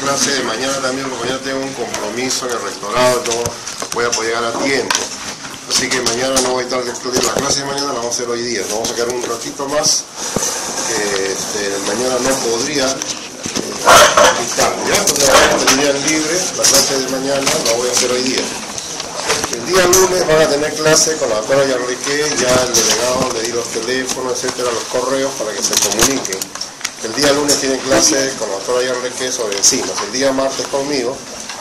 clase de mañana también, porque mañana tengo un compromiso en el rectorado, no voy a poder llegar a tiempo. Así que mañana no voy a estar, la clase de mañana la vamos a hacer hoy día, nos vamos a quedar un ratito más. Mañana no podría dictar, ¿ya? Entonces mañana tendrían libre, la clase de mañana la voy a hacer hoy día. El día lunes van a tener clase con la doctora Yarrique, ya el delegado le di los teléfonos, etcétera, los correos para que se comuniquen. El día lunes tienen clase con la doctora Yarrique sobre enzimas, el día martes conmigo,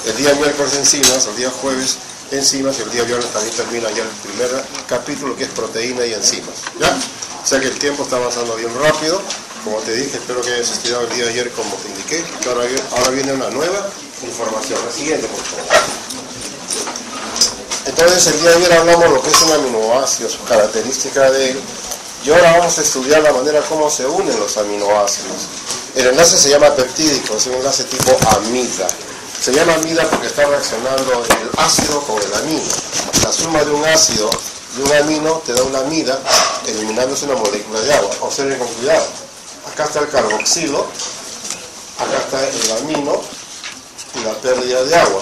el día miércoles enzimas, el día jueves enzimas y el día viernes también termina ya el primer capítulo que es proteína y enzimas, ¿ya? O sea que el tiempo está avanzando bien rápido, como te dije, espero que hayas estudiado el día de ayer como te indiqué, que ahora viene una nueva información. La siguiente, por favor. Entonces el día de ayer hablamos de lo que es un aminoácido, su característica de él, y ahora vamos a estudiar la manera como se unen los aminoácidos. El enlace se llama peptídico, es un enlace tipo amida. Se llama amida porque está reaccionando el ácido con el amino. La suma de un ácido y un amino te da una amida, eliminándose una molécula de agua. Observen con cuidado. Acá está el carboxilo, acá está el amino y la pérdida de agua.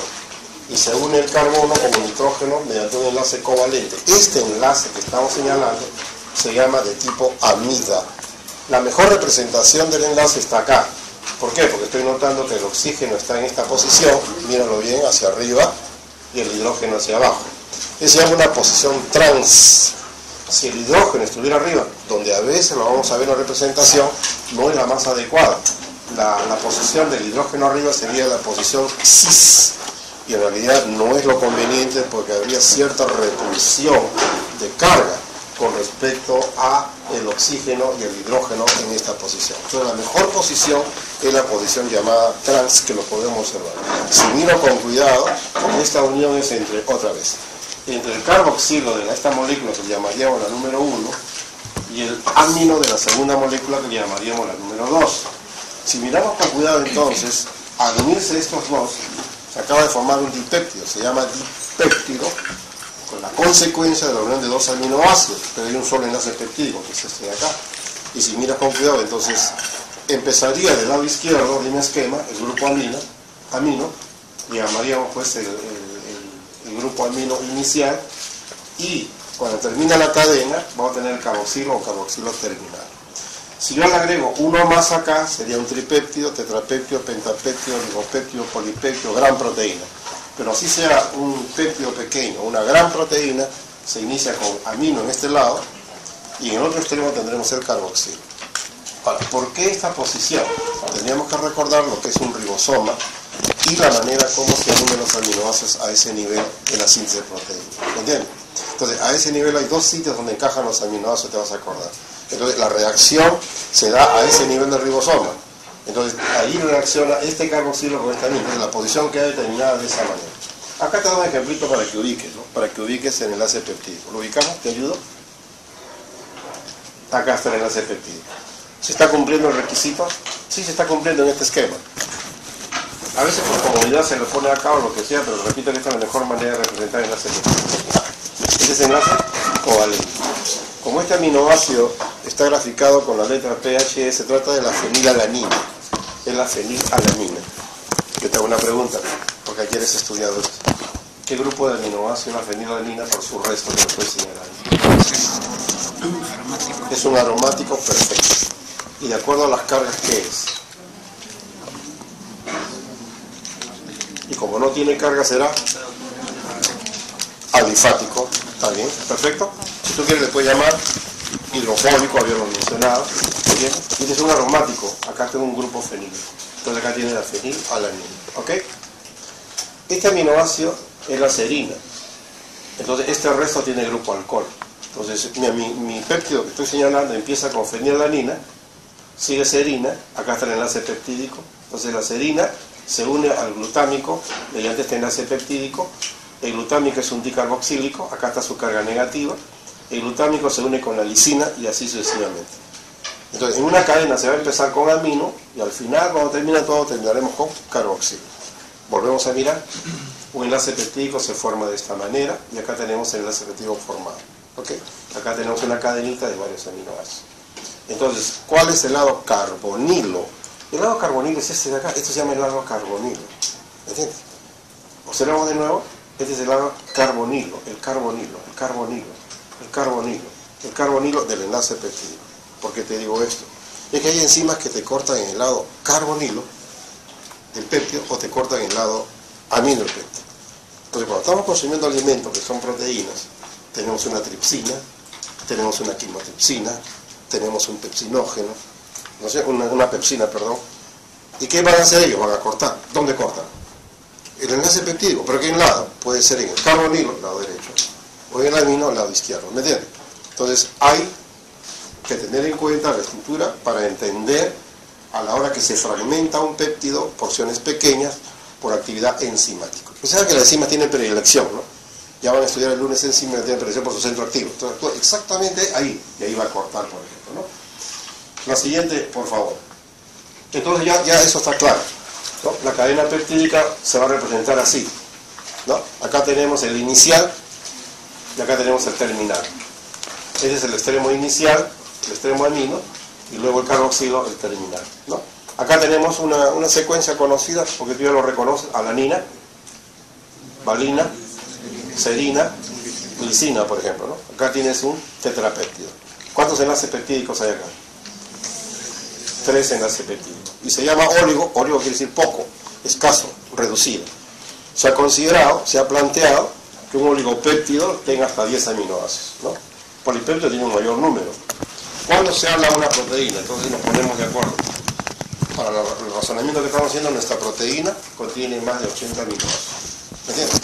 Y se une el carbono con el nitrógeno mediante un enlace covalente. Este enlace que estamos señalando se llama de tipo amida. La mejor representación del enlace está acá. ¿Por qué? Porque estoy notando que el oxígeno está en esta posición, míralo bien, hacia arriba, y el hidrógeno hacia abajo. Eso se llama una posición trans. Si el hidrógeno estuviera arriba, donde a veces lo vamos a ver en la representación, no es la más adecuada. La posición del hidrógeno arriba sería la posición cis. Y en realidad no es lo conveniente porque habría cierta repulsión de carga con respecto a el oxígeno y el hidrógeno en esta posición. Entonces la mejor posición es la posición llamada trans, que lo podemos observar. Si miro con cuidado, esta unión es entre el carboxilo de esta molécula que le llamaríamos la número 1 y el amino de la segunda molécula que le llamaríamos la número 2. Si miramos con cuidado entonces, al unirse estos dos, se acaba de formar un dipéptido, se llama dipéptido, con la consecuencia de la unión de dos aminoácidos, pero hay un solo enlace peptídico, que es este de acá. Y si miras con cuidado, entonces empezaría del lado izquierdo de mi esquema, el grupo amino, le llamaríamos pues el grupo amino inicial, y cuando termina la cadena, vamos a tener el carboxilo o carboxilo terminal. Si yo le agrego uno más acá, sería un tripéptido, tetrapéptido, pentapéptido, oligopéptido, polipéptido, gran proteína. Pero así sea un péptido pequeño, una gran proteína, se inicia con amino en este lado, y en el otro extremo tendremos el carboxilo. Ahora, ¿por qué esta posición? Tendríamos que recordar lo que es un ribosoma y la manera como se unen los aminoácidos a ese nivel en la síntesis de proteína. ¿Entiendes? Entonces, a ese nivel hay dos sitios donde encajan los aminoácidos, te vas a acordar. Entonces, la reacción se da a ese nivel del ribosoma. Entonces, ahí reacciona este carboxilo con esta amino. Entonces, la posición queda determinada de esa manera. Acá te doy un ejemplito para que ubiques, ¿no? Para que ubiques el enlace peptídico. ¿Lo ubicamos? ¿Te ayudo? Acá está el enlace peptídico. ¿Se está cumpliendo el requisito? Sí, se está cumpliendo en este esquema. A veces por comodidad se lo pone acá o lo que sea, pero repito que esta es la mejor manera de representar el enlace peptídico. Este es el enlace covalente. Como este aminoácido está graficado con la letra PHE, se trata de la fenilalanina. Es la fenilalanina. Yo te hago una pregunta, porque ayer has estudiado esto. ¿Qué grupo de aminoácido es la fenilalanina por su resto que lo puedes señalar? Es un aromático perfecto. Y de acuerdo a las cargas, ¿qué es? Y como no tiene carga, será alifático. ¿Está bien? ¿Perfecto? Si tú quieres le puedes llamar hidrofóbico, habíamos mencionado. ¿Bien? Y este es un aromático. Acá tengo un grupo fenílico. Entonces acá tiene la fenilalanina. ¿Ok? Este aminoácido es la serina. Entonces este resto tiene grupo alcohol. Entonces mi péptido que estoy señalando empieza con fenilalanina, sigue serina, acá está el enlace peptídico. Entonces la serina se une al glutámico mediante este enlace peptídico. El glutámico es un dicarboxílico, acá está su carga negativa. El glutámico se une con la lisina y así sucesivamente. Entonces en una cadena se va a empezar con amino y al final, cuando termina todo, terminaremos con carboxilo. Volvemos a mirar. Un enlace peptídico se forma de esta manera y acá tenemos el enlace peptídico formado. ¿Ok? Acá tenemos una cadenita de varios aminoácidos. Entonces, ¿cuál es el lado carbonilo El lado carbonilo es este de acá, esto se llama el lado carbonilo. ¿Entiendes? Observamos de nuevo, este es el lado carbonilo, el carbonilo, el carbonilo, el carbonilo, el carbonilo del enlace peptídico. ¿Por qué te digo esto? Es que hay enzimas que te cortan en el lado carbonilo del péptido o te cortan en el lado amino del péptido. Entonces, cuando estamos consumiendo alimentos que son proteínas, tenemos una tripsina, tenemos una quimotripsina, tenemos un pepsinógeno, no sé, una pepsina, perdón. ¿Y qué van a hacer ellos? Van a cortar. ¿Dónde cortan? El enlace peptídico. ¿Pero qué lado? Puede ser en el carbonilo, lado derecho, o en el amino, lado izquierdo. ¿Me entiendes? Entonces, hay que tener en cuenta la estructura para entender a la hora que se fragmenta un péptido, porciones pequeñas, por actividad enzimática. Ustedes saben que las enzimas tienen predilección, ¿no? Ya van a estudiar el lunes enzimas que tienen predilección por su centro activo. Entonces, actúa exactamente ahí, y ahí va a cortar, por ejemplo, ¿no? La siguiente, por favor. Entonces ya eso está claro, ¿no? La cadena peptídica se va a representar así, ¿no? Acá tenemos el inicial y acá tenemos el terminal. Ese es el extremo inicial, el extremo amino, y luego el carboxilo, el terminal, ¿no? Acá tenemos una secuencia conocida, porque tú ya lo reconoces, alanina, valina, serina, glicina, por ejemplo, ¿no? Acá tienes un tetrapéptido. ¿Cuántos enlaces peptídicos hay acá? 3 enlaces peptídicos. Y se llama óligo, óligo quiere decir poco, escaso, reducido. Se ha considerado, se ha planteado que un oligopéptido tenga hasta 10 aminoácidos, ¿no? Polipéptido tiene un mayor número. Cuando se habla de una proteína, entonces nos ponemos de acuerdo. Para el razonamiento que estamos haciendo, nuestra proteína contiene más de 80 aminoácidos. ¿Me entiendes?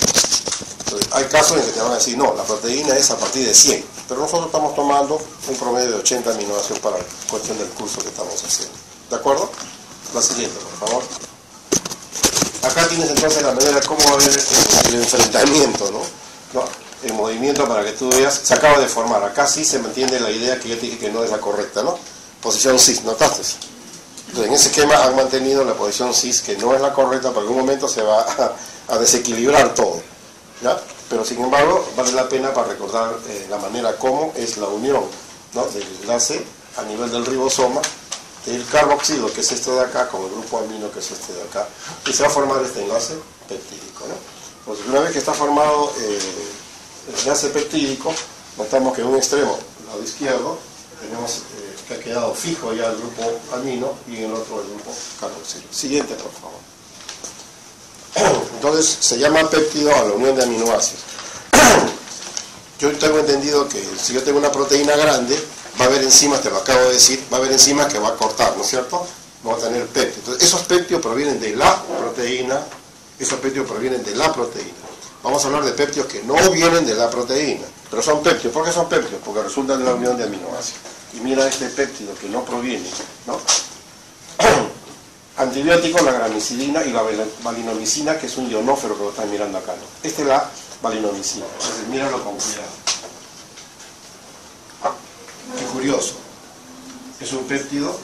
Entonces, hay casos en que te van a decir, no, la proteína es a partir de 100. Pero nosotros estamos tomando un promedio de 80 aminoácidos para la cuestión del curso que estamos haciendo. ¿De acuerdo? La siguiente, por favor. Acá tienes entonces la manera de cómo va a haber el enfrentamiento, ¿no? El movimiento para que tú veas, se acaba de formar. Acá sí se mantiene la idea que yo te dije que no es la correcta, ¿no? Posición cis, ¿notaste? Entonces, en ese esquema han mantenido la posición cis, que no es la correcta, porque en algún momento se va a desequilibrar todo, ¿ya? Pero sin embargo, vale la pena para recordar la manera como es la unión, ¿no? Del enlace a nivel del ribosoma, del carboxilo, que es este de acá, con el grupo amino, que es este de acá, y se va a formar este enlace peptídico, ¿no? Entonces, una vez que está formado el enlace peptídico, notamos que en un extremo, lado izquierdo, tenemos que ha quedado fijo ya el grupo amino y en el otro el grupo carboxilo. Siguiente, por favor. Entonces se llama péptido a la unión de aminoácidos. Yo tengo entendido que si yo tengo una proteína grande, va a haber enzimas, te lo acabo de decir, va a haber enzimas que va a cortar, ¿no es cierto? Vamos a tener péptidos. Entonces esos péptidos provienen de la proteína, esos péptidos provienen de la proteína. Vamos a hablar de péptidos que no vienen de la proteína, pero son péptidos. ¿Por qué son péptidos? Porque resultan de la unión de aminoácidos. Y mira este péptido que no proviene, ¿no? Antibióticos, la gramicilina y la valinomicina, que es un ionófero que lo están mirando acá, ¿no? Esta es la valinomicina. Entonces, míralo con cuidado. Qué curioso. Es un péptido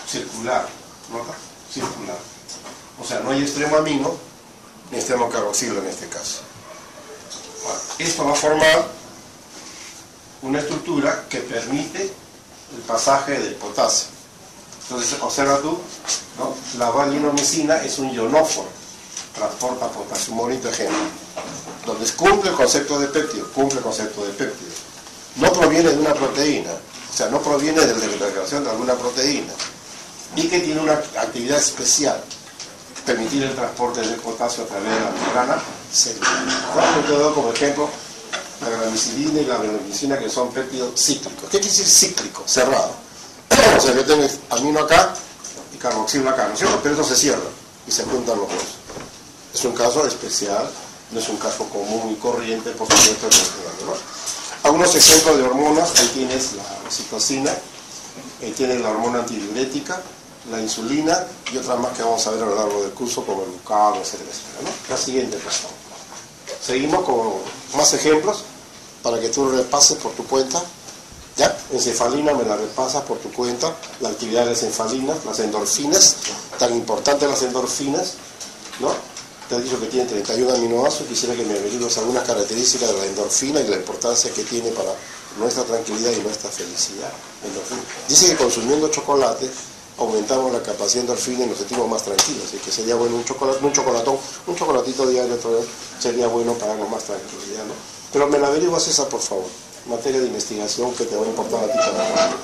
circular, ¿nota? Circular. O sea, no hay extremo amino ni extremo carboxilo en este caso. Bueno, esto va a formar una estructura que permite el pasaje del potasio. Entonces, observa tú, ¿no? La valinomicina es un ionóforo, transporta potasio, un bonito ejemplo, donde cumple el concepto de péptido, no proviene de una proteína, o sea, no proviene de la degradación de alguna proteína, y que tiene una actividad especial, permitir el transporte del potasio a través de la membrana celular. Yo te doy como ejemplo la gramicilina y la valinomicina, que son péptidos cíclicos. ¿Qué quiere decir cíclico? Cerrado. O sea, yo tengo amino acá y carboxilo acá, ¿no es cierto? Pero eso se cierra y se juntan los dos. Es un caso especial, no es un caso común y corriente, por supuesto, ¿no? Algunos ejemplos de hormonas, ahí tienes la oxitocina, ahí tienes la hormona antidiurética, la insulina y otras más que vamos a ver a lo largo del curso, como el glucagón, etcétera, etcétera, ¿no? La siguiente, por favor. Seguimos con más ejemplos para que tú repases por tu cuenta. ¿Ya? Encefalina me la repasas por tu cuenta, la actividad de las encefalinas, las endorfinas, tan importantes las endorfinas, ¿no? Te he dicho que tiene 31 aminoácidos, quisiera que me averigues algunas características de la endorfina y la importancia que tiene para nuestra tranquilidad y nuestra felicidad. Endorfina. Dice que consumiendo chocolate aumentamos la capacidad endorfina y nos sentimos más tranquilos. Así que sería bueno un chocolatito diario sería bueno para darnos más tranquilidad, ¿no? Pero me la averiguas esa, por favor. Materia de investigación que te va a importar a ti para ¿no?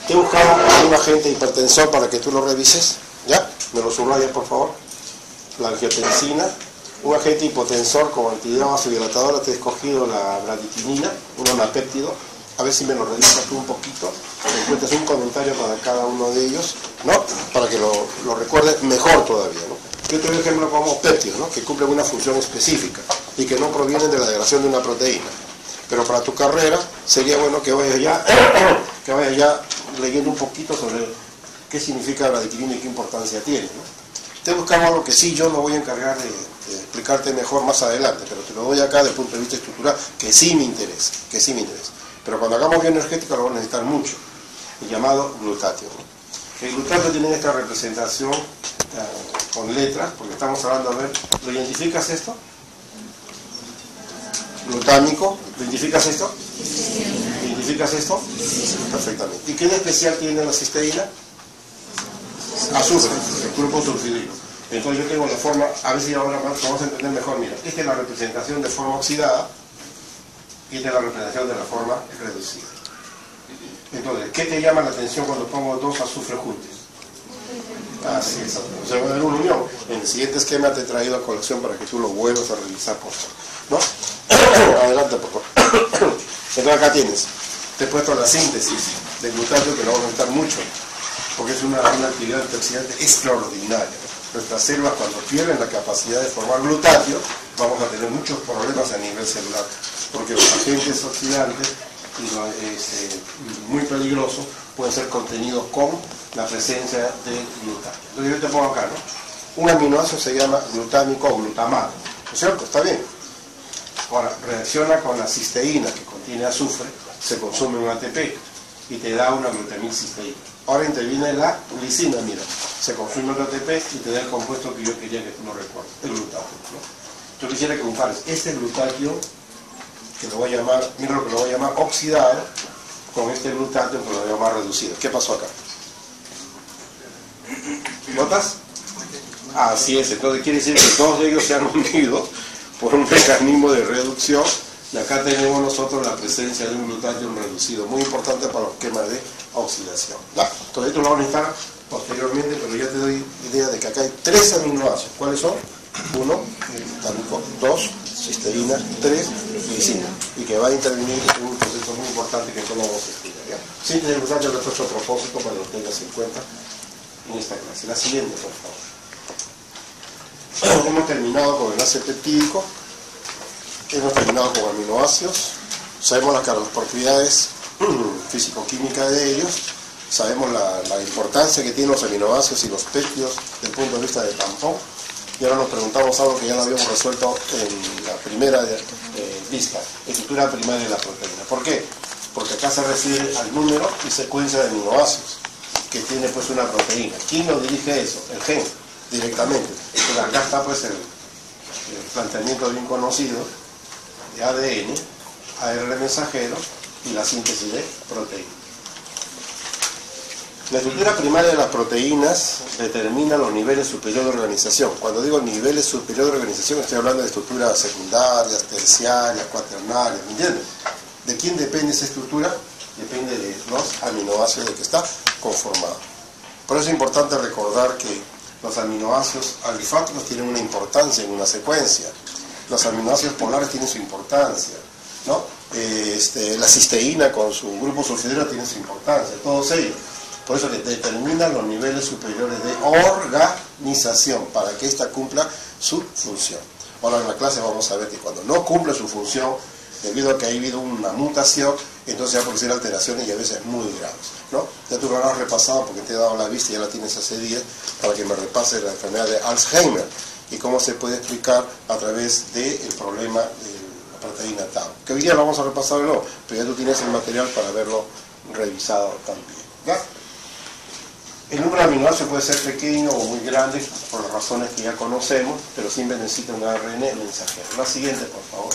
Te he buscado un agente hipertensor para que tú lo revises, ¿ya? Me lo subrayas, por favor. La angiotensina. Un agente hipotensor como antidiurético vasodilatador, te he escogido la bradiquinina, un onapéptido. A ver si me lo revisas tú un poquito, me encuentras un comentario para cada uno de ellos, ¿no? Para que lo recuerdes mejor todavía, ¿no? Yo te doy ejemplo como péptidos, ¿no? Que cumplen una función específica y que no provienen de la degradación de una proteína. Pero para tu carrera sería bueno que vayas ya leyendo un poquito sobre qué significa la bradiquinina y qué importancia tiene, ¿no? Te buscamos algo que sí yo me voy a encargar de explicarte mejor más adelante, pero te lo doy acá desde el punto de vista estructural, que sí me interesa, Pero cuando hagamos bioenergética lo vamos a necesitar mucho, el llamado glutatio, ¿no? El glutatio tiene esta representación con letras, porque estamos hablando, a ver, ¿lo identificas esto? Glutámico, ¿lo identificas esto? ¿Lo identificas esto? Perfectamente. ¿Y qué de especial tiene la cisteína? Azufre, el grupo sulfidilo. Entonces yo tengo la forma, a ver si ahora vamos a entender mejor, mira, esta es la representación de forma oxidada y esta es la representación de la forma reducida. Entonces, ¿qué te llama la atención cuando pongo dos azufres juntos? Así es, se va a ver una unión. En el siguiente esquema te he traído a colección para que tú lo vuelvas a revisar, por favor, ¿no? Adelante, por favor. Entonces acá tienes, te he puesto la síntesis de glutatio, que lo vamos a necesitar mucho, porque es una actividad antioxidante extraordinaria. Nuestras células, cuando pierden la capacidad de formar glutatio, vamos a tener muchos problemas a nivel celular, porque los agentes oxidantes muy peligrosos pueden ser contenidos con la presencia de glutatio. Entonces yo te pongo acá, ¿no? Un aminoácido se llama glutámico o glutamato, ¿no es cierto? Está bien. Ahora, reacciona con la cisteína, que contiene azufre, se consume un ATP y te da una glutamilcisteína. Ahora interviene la glicina, mira, se consume el ATP y te da el compuesto que yo quería que tú lo recuerdes, el glutatio, ¿no? Yo quisiera que compares este glutatio, que lo voy a llamar, mira lo que lo voy a llamar oxidado, con este glutatio que lo voy a llamar reducido. ¿Qué pasó acá? ¿Notas? Así es, entonces quiere decir que todos ellos se han unido por un mecanismo de reducción. Y acá tenemos nosotros la presencia de un glutatión reducido, muy importante para los esquemas de oxidación. Todo esto lo vamos a necesitar posteriormente, pero ya te doy idea de que acá hay 3 aminoácidos. ¿Cuáles son? 1, glutámico, 2, cisteína, 3, glicina. Y que va a intervenir en un proceso muy importante que no lo vamos a explicar, ¿ya? Síntesis de glutatión lo he puesto a propósito para que lo tengas en cuenta en esta clase. La siguiente, por favor. Hemos terminado con el enlace peptídico. Hemos terminado con aminoácidos, sabemos las propiedades físico-químicas de ellos, sabemos la importancia que tienen los aminoácidos y los péptidos desde el punto de vista de tampón, y ahora nos preguntamos algo que ya lo habíamos resuelto en la primera vista, estructura primaria de la proteína. ¿Por qué? Porque acá se refiere al número y secuencia de aminoácidos que tiene pues una proteína. ¿Quién nos dirige eso? El gen, directamente. Entonces acá está pues el planteamiento bien conocido de ADN, ARN mensajero y la síntesis de proteínas. La estructura primaria de las proteínas determina los niveles superiores de organización. Cuando digo niveles superiores de organización, estoy hablando de estructuras secundarias, terciarias, cuaternarias, ¿me entiendes? ¿De quién depende esa estructura? Depende de los aminoácidos de que está conformado. Por eso es importante recordar que los aminoácidos alifáticos tienen una importancia en una secuencia. Los aminoácidos polares tienen su importancia, ¿no? La cisteína con su grupo sulfidilo tiene su importancia, todos ellos. Por eso determinan los niveles superiores de organización para que ésta cumpla su función. Ahora en la clase vamos a ver que cuando no cumple su función, debido a que ha habido una mutación, entonces va a producir alteraciones y a veces muy graves, ¿no? Ya tú lo habrás repasado porque te he dado la vista y ya la tienes hace días para que me repases la enfermedad de Alzheimer y cómo se puede explicar a través del problema de la proteína tau. Que hoy día lo vamos a repasar de nuevo, pero ya tú tienes el material para haberlo revisado también, ¿ya? El número de aminoácidos puede ser pequeño o muy grande por las razones que ya conocemos, pero siempre necesita un ARN mensajero. La siguiente, por favor.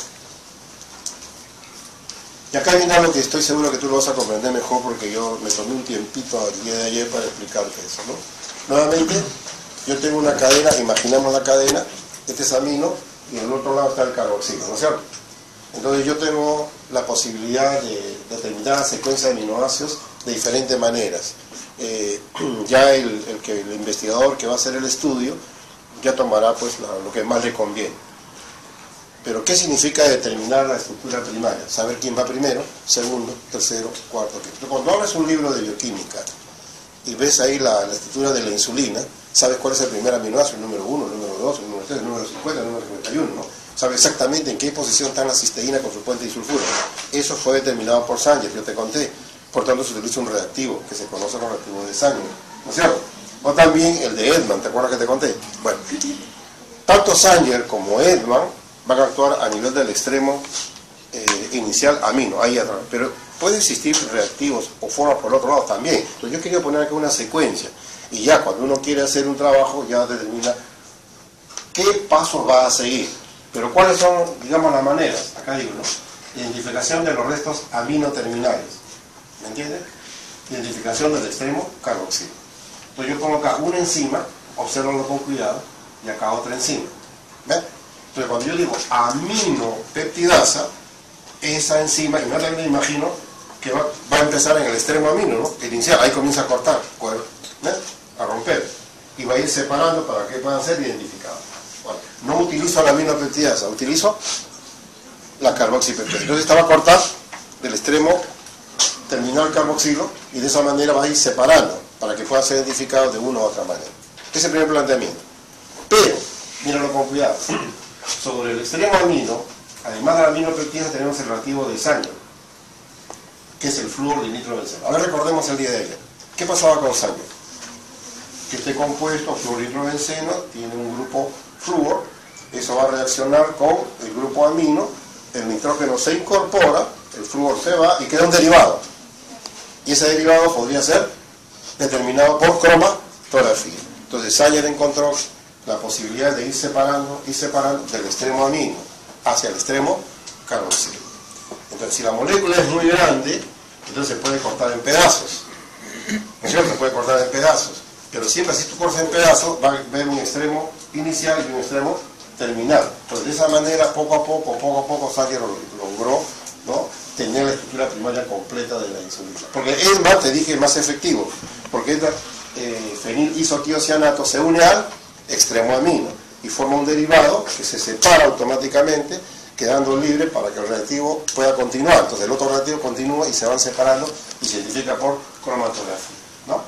Y acá viene algo que estoy seguro que tú lo vas a comprender mejor porque yo me tomé un tiempito el día de ayer para explicarte eso, ¿no? Nuevamente, yo tengo una cadena, imaginamos la cadena, este es amino y en el otro lado está el carboxilo, ¿no es cierto? Entonces yo tengo la posibilidad de determinar la secuencia de aminoácidos de diferentes maneras. Ya el investigador que va a hacer el estudio ya tomará pues lo que más le conviene. Pero ¿qué significa determinar la estructura primaria? Saber quién va primero, segundo, tercero, cuarto, quinto. Cuando abres un libro de bioquímica y ves ahí la estructura de la insulina, sabes cuál es el primer aminoácido, el número 1, el número 2, el número 3, el número 50, el número 51, ¿no? Sabes exactamente en qué posición está la cisteína con su puente disulfuro. Eso fue determinado por Sanger, yo te conté. Por tanto, se utiliza un reactivo que se conoce como reactivo de Sanger, ¿no es cierto? O también el de Edman, ¿te acuerdas que te conté? Bueno, tanto Sanger como Edman van a actuar a nivel del extremo inicial amino, ahí atrás. Pero puede existir reactivos o formas por el otro lado también. Entonces yo quería poner aquí una secuencia. Y ya cuando uno quiere hacer un trabajo, ya determina qué pasos va a seguir. Pero cuáles son, digamos, las maneras. Acá digo, ¿no? Identificación de los restos aminoterminales. ¿Me entiendes? Identificación del extremo carboxilo. Entonces yo pongo acá una enzima, obsérvalo con cuidado, y acá otra enzima. ¿Ves? Entonces cuando yo digo aminopeptidasa, esa enzima, inmediatamente me imagino que va a empezar en el extremo amino, ¿no? Inicial, ahí comienza a cortar, ¿ves? A romper. Y va a ir separando para que puedan ser identificados. Bueno, no utilizo la aminopeptidasa, utilizo la carboxipeptidasa. Entonces esta va a cortar del extremo terminal carboxilo y de esa manera va a ir separando para que pueda ser identificado de una u otra manera. Ese es el primer planteamiento. Pero, míralo con cuidado. Sobre el extremo amino, además de la aminopeptidasa, tenemos el reactivo de Sanger, que es el flúor de nitrobenceno. Ahora recordemos el día de ayer. ¿Qué pasaba con Sanger? Que este compuesto, flúor de nitrobenceno, tiene un grupo flúor, eso va a reaccionar con el grupo amino, el nitrógeno se incorpora, el flúor se va y queda un derivado. Y ese derivado podría ser determinado por cromatografía. Entonces Sanger encontró la posibilidad de ir separando del extremo amino hacia el extremo carboxilo. Entonces si la molécula es muy grande, entonces se puede cortar en pedazos. ¿No es cierto? Se puede cortar en pedazos. Pero siempre si tú cortas en pedazos, va a haber un extremo inicial y un extremo terminal. Entonces de esa manera, poco a poco, Sanger logró, ¿no?, tener la estructura primaria completa de la insulina. Porque es más, te dije, más efectivo. Porque esta fenilisotiocianato se une al extremo amino y forma un derivado que se separa automáticamente, quedando libre para que el reactivo pueda continuar. Entonces el otro reactivo continúa y se van separando y se identifica por cromatografía, ¿no?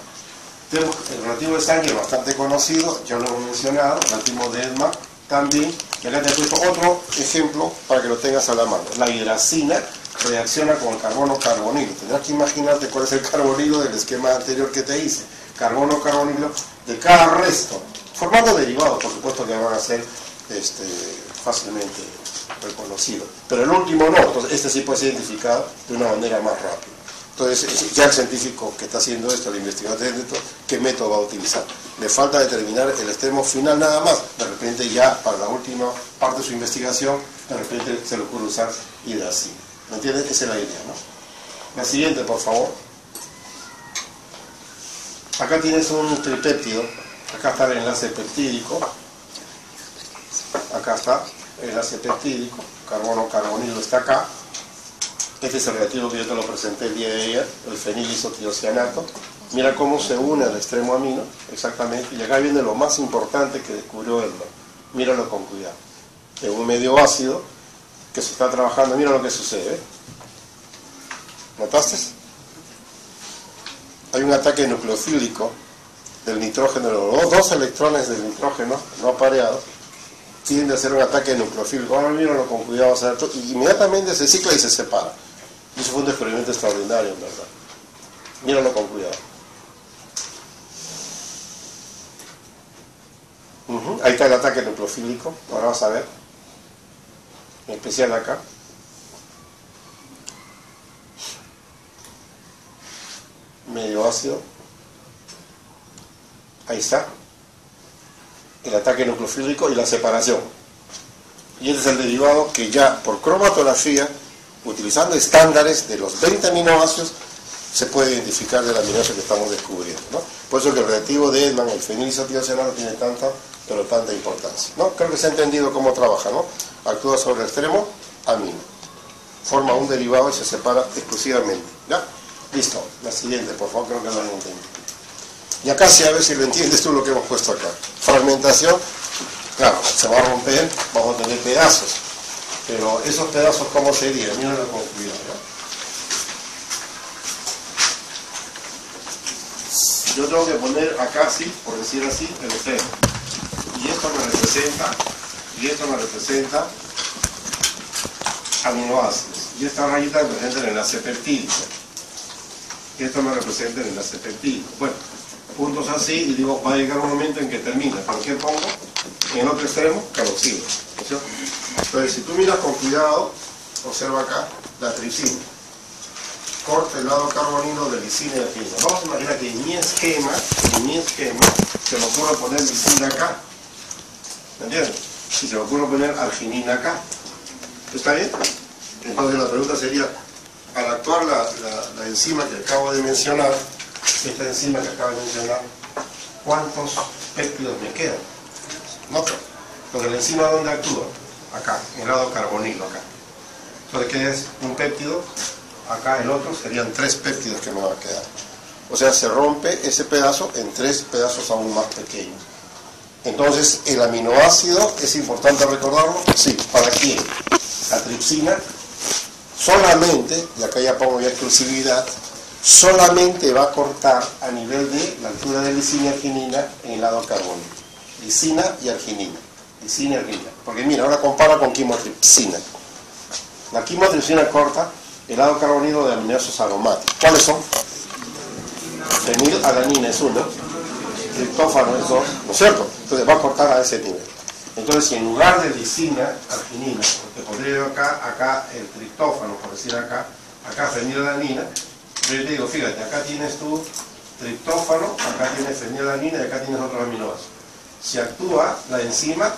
Tenemos el reactivo de Sanger bastante conocido, ya lo hemos mencionado, el reactivo de Edman también, y acá te he puesto otro ejemplo para que lo tengas a la mano. La hidracina reacciona con el carbono carbonilo. Tendrás que imaginarte cuál es el carbonilo del esquema anterior que te hice. Carbono carbonilo de cada resto, formando derivados, por supuesto, que van a ser fácilmente reconocidos. Pero el último no, entonces este sí puede ser identificado de una manera más rápida. Entonces ya el científico que está haciendo esto, el investigador de esto, ¿qué método va a utilizar? Le falta determinar el extremo final nada más. De repente ya para la última parte de su investigación, de repente se le ocurre usar hidracina. ¿Me entiendes? Esa es la idea, ¿no? La siguiente, por favor. Acá tienes un tripéptido. Acá está el enlace peptídico. Acá está el enlace peptídico. Carbono carbonilo está acá. Este es el reactivo que yo te lo presenté el día de ayer, el fenilisotiocianato. Mira cómo se une al extremo amino, exactamente. Y acá viene lo más importante que descubrió Edman. Míralo con cuidado. En un medio ácido que se está trabajando, mira lo que sucede. ¿Notaste? Hay un ataque nucleofílico del nitrógeno, los dos electrones del nitrógeno no pareados tienden a hacer un ataque nucleofílico. Ahora míralo con cuidado, y inmediatamente se cicla y se separa. Y eso fue un descubrimiento extraordinario, en verdad. Míralo con cuidado. Ahí está el ataque nucleofílico, ahora vas a ver. En especial acá. Medio ácido. Ahí está. El ataque nucleofílico y la separación. Y este es el derivado que ya por cromatografía utilizando estándares de los 20 aminoácidos, se puede identificar el aminoácido que estamos descubriendo, ¿no? Por eso que el reactivo de Edman, el fenilizotiocerano, tiene tanta, pero tanta importancia, ¿no? Creo que se ha entendido cómo trabaja, ¿no? Actúa sobre el extremo amino, forma un derivado y se separa exclusivamente, ¿ya? Listo, la siguiente, por favor, creo que lo han entendido. Y acá sí, a ver si lo entiendes tú lo que hemos puesto acá. Fragmentación, claro, se va a romper, vamos a tener pedazos, pero esos pedazos, ¿cómo serían? Mírenlo con cuidado, ¿no? Yo tengo que poner acá, sí, por decir así, el extremo. Y esto me representa aminoácidos. Y esta rayita representa el enlace peptídico. Y esto me representa el enlace peptídico. Bueno, puntos así y digo, va a llegar un momento en que termina. ¿Por qué pongo? En el otro extremo, carboxilo. ¿No es cierto? Entonces, si tú miras con cuidado, observa acá la tripsina. Corta el lado carbonilo de lisina y arginina. Vamos a imaginar que en mi esquema se me ocurre poner lisina acá. ¿Me entiendes? Y se me ocurre poner arginina acá. ¿Está bien? Entonces la pregunta sería, al actuar la enzima que acabo de mencionar, esta enzima que acabo de mencionar, ¿cuántos péptidos me quedan? No, porque la enzima ¿dónde actúa? Acá, en el lado carbonilo acá. Entonces, ¿qué es un péptido? Acá el otro serían 3 péptidos que me va a quedar. O sea, se rompe ese pedazo en 3 pedazos aún más pequeños. Entonces, el aminoácido, ¿es importante recordarlo? Sí. ¿Para quién? La tripsina solamente, y acá ya pongo ya exclusividad, solamente va a cortar a nivel de la altura de lisina y arginina en el lado carbónico. Lisina y arginina. Lisina y arginina. Porque mira, ahora compara con quimotripsina. La quimotripsina corta el lado carbonilo de aminoácidos aromáticos. ¿Cuáles son? Fenilalanina es uno, triptófano es 2, ¿no es cierto? Entonces va a cortar a ese nivel. Entonces, si en lugar de lisina, arginina, porque pondría yo acá el triptófano, por decir acá fenilalanina, yo te digo, fíjate, acá tienes tu triptófano, acá tienes fenilalanina y acá tienes otros aminoácidos. Si actúa la enzima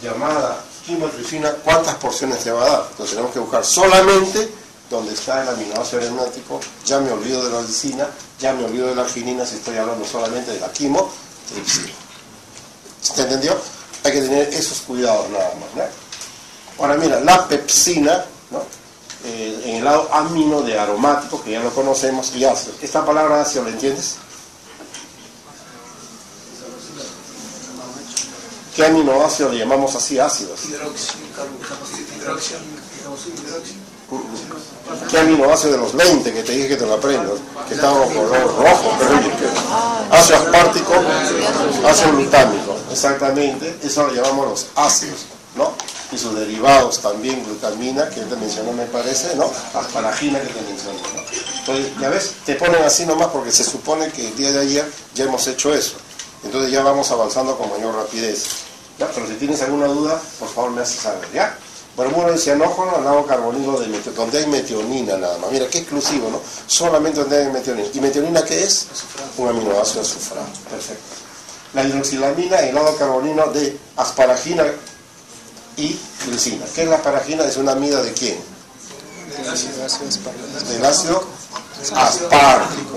llamada quimotripsina, ¿cuántas porciones te va a dar? Entonces tenemos que buscar solamente donde está el aminoácido aromático. Ya me olvido de la lisina, ya me olvido de la arginina si estoy hablando solamente de la quimotripsina. ¿Se entendió? Hay que tener esos cuidados nada más, ¿no? Ahora mira, la pepsina, ¿no? En el lado amino de aromático, que ya lo conocemos, y ácido. ¿Esta palabra ácido la entiendes? ¿Qué aminoácido le llamamos así ácidos? ¿Qué aminoácido de los 20 que te dije que te lo aprendas? Que estaba color rojo, pero ácido aspartico, ácido glutámico, exactamente, eso lo llamamos los ácidos, ¿no? Y sus derivados también, glutamina, que te mencionó me parece, ¿no? Asparagina que te mencionó, ¿no? Entonces, ya ves, te ponen así nomás porque se supone que el día de ayer ya hemos hecho eso. Entonces ya vamos avanzando con mayor rapidez, ¿ya? Pero si tienes alguna duda, por favor me haces saber, ¿ya? Bromuro de cianógeno al lado carbonilo de metionina, donde hay metionina nada más. Mira, qué exclusivo, ¿no? Solamente donde hay metionina. ¿Y metionina qué es? Un aminoácido azufrado. Perfecto. La hidroxilamina, el lado carbonilo de asparagina y glicina. ¿Qué es la asparagina? Es una amida de quién? Del ácido aspartico.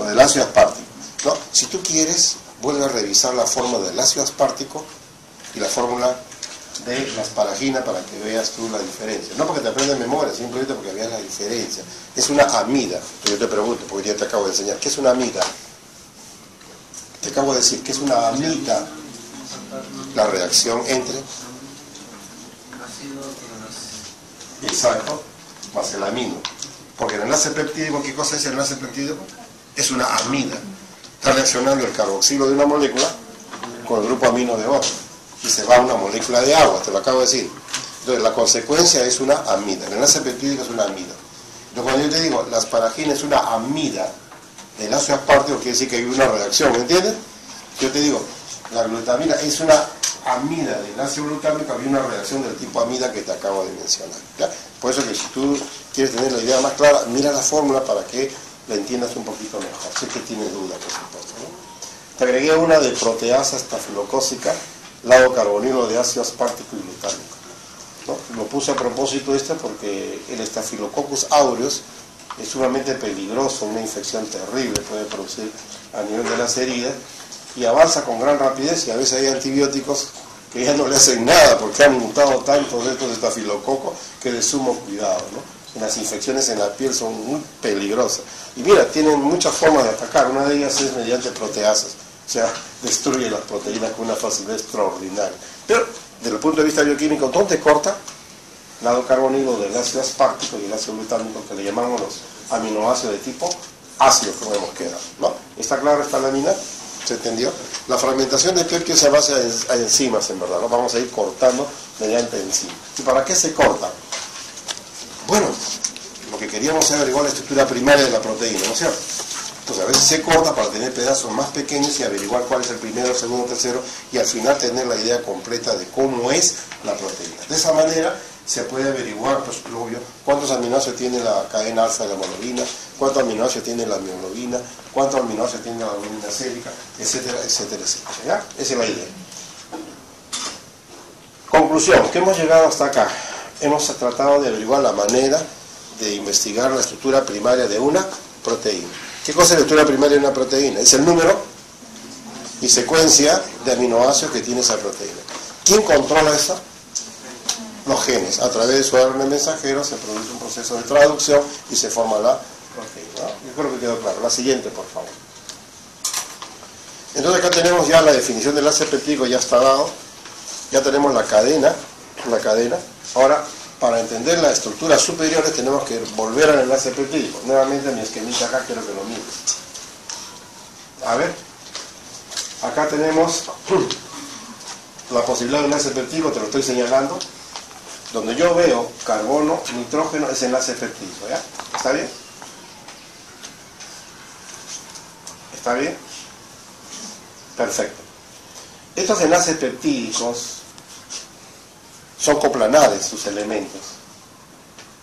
Del ácido aspartico. ¿No? Si tú quieres, vuelve a revisar la fórmula del ácido aspartico y la fórmula de la asparagina para que veas tú la diferencia. No porque te aprendas de memoria, simplemente porque veas la diferencia. Es una amida. Yo te pregunto, porque ya te acabo de enseñar. ¿Qué es una amida? Te acabo de decir, ¿qué es una amida? La reacción entre exacto, más el amino. Porque el enlace peptídico, ¿qué cosa es el enlace peptídico? Es una amida. Está reaccionando el carboxilo de una molécula con el grupo amino de otra. Y se va a una molécula de agua, te lo acabo de decir. Entonces, la consecuencia es una amida. El enlace peptídico es una amida. Entonces, cuando yo te digo, la asparagina es una amida del ácido aspartico, quiere decir que hay una reacción, ¿me entiendes? Yo te digo, la glutamina es una amida del ácido glutámico, había una reacción del tipo amida que te acabo de mencionar, ¿ya? Por eso que si tú quieres tener la idea más clara, mira la fórmula para que la entiendas un poquito mejor. Sé que tienes dudas, por supuesto, ¿no? Te agregué una de proteasa estafilocócica, lado carbonilo de ácido aspartico y glutámico. ¿no? Lo puse a propósito porque el Staphylococcus aureus es sumamente peligroso, una infección terrible, puede producir a nivel de las heridas y avanza con gran rapidez, y a veces hay antibióticos que ya no le hacen nada porque han mutado tantos de estos estafilococos que de sumo cuidado, ¿no? Las infecciones en la piel son muy peligrosas. Y mira, tienen muchas formas de atacar. Una de ellas es mediante proteasas. O sea, destruye las proteínas con una facilidad extraordinaria. Pero, desde el punto de vista bioquímico, ¿dónde corta? Lado carbonilo del ácido aspartico y el ácido glutámico, que le llamamos los aminoácidos de tipo ácido, como hemos quedado, ¿no? ¿Está claro esta lámina? ¿Se entendió? La fragmentación de péptidos se basa en enzimas, en verdad, ¿no? Vamos a ir cortando mediante enzimas. ¿Y para qué se corta? Bueno, lo que queríamos es averiguar la estructura primaria de la proteína, ¿no es cierto? Entonces a veces se corta para tener pedazos más pequeños y averiguar cuál es el primero, el segundo, el tercero, y al final tener la idea completa de cómo es la proteína. De esa manera se puede averiguar, pues obvio, cuántos aminoácidos tiene la cadena alfa de la hemoglobina, cuántos aminoácidos tiene la mioglobina, cuántos aminoácidos tiene la globina sérica, etcétera, etcétera, etcétera. ¿Ya? Esa es la idea. Conclusión, ¿qué hemos llegado hasta acá? Hemos tratado de averiguar la manera de investigar la estructura primaria de una proteína. ¿Qué cosa es la estructura primaria de una proteína? Es el número y secuencia de aminoácidos que tiene esa proteína. ¿Quién controla eso? Los genes. A través de su ARN mensajero se produce un proceso de traducción y se forma la proteína, ¿no? Yo creo que quedó claro. La siguiente, por favor. Entonces acá tenemos ya la definición del enlace peptídico, ya está dado. Ya tenemos la cadena. Ahora, para entender las estructuras superiores tenemos que volver al enlace peptídico. Nuevamente mi esquemita acá quiero que lo mires. A ver, acá tenemos la posibilidad de enlace peptídico, te lo estoy señalando. Donde yo veo carbono, nitrógeno, es enlace peptídico, ¿ya? ¿Está bien? ¿Está bien? Perfecto. Estos enlaces peptídicos son coplanares, sus elementos.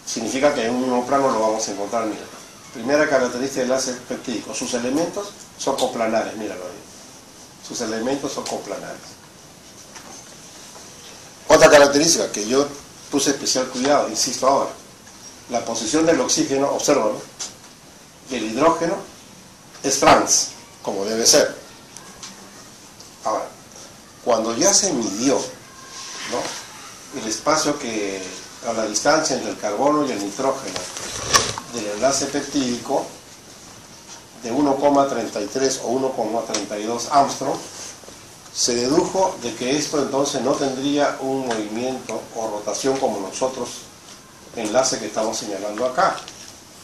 Significa que en un mismo plano lo vamos a encontrar, mira. Primera característica del enlace peptídico, sus elementos son coplanares, míralo ahí. Sus elementos son coplanares. Otra característica que yo puse especial cuidado, insisto ahora, la posición del oxígeno, obsérvalo, y el hidrógeno es trans, como debe ser. Ahora, cuando ya se midió, ¿no?, el espacio a la distancia entre el carbono y el nitrógeno del enlace peptídico de 1,33 o 1,32 Armstrong, se dedujo de que esto entonces no tendría un movimiento o rotación como nosotros enlace que estamos señalando acá,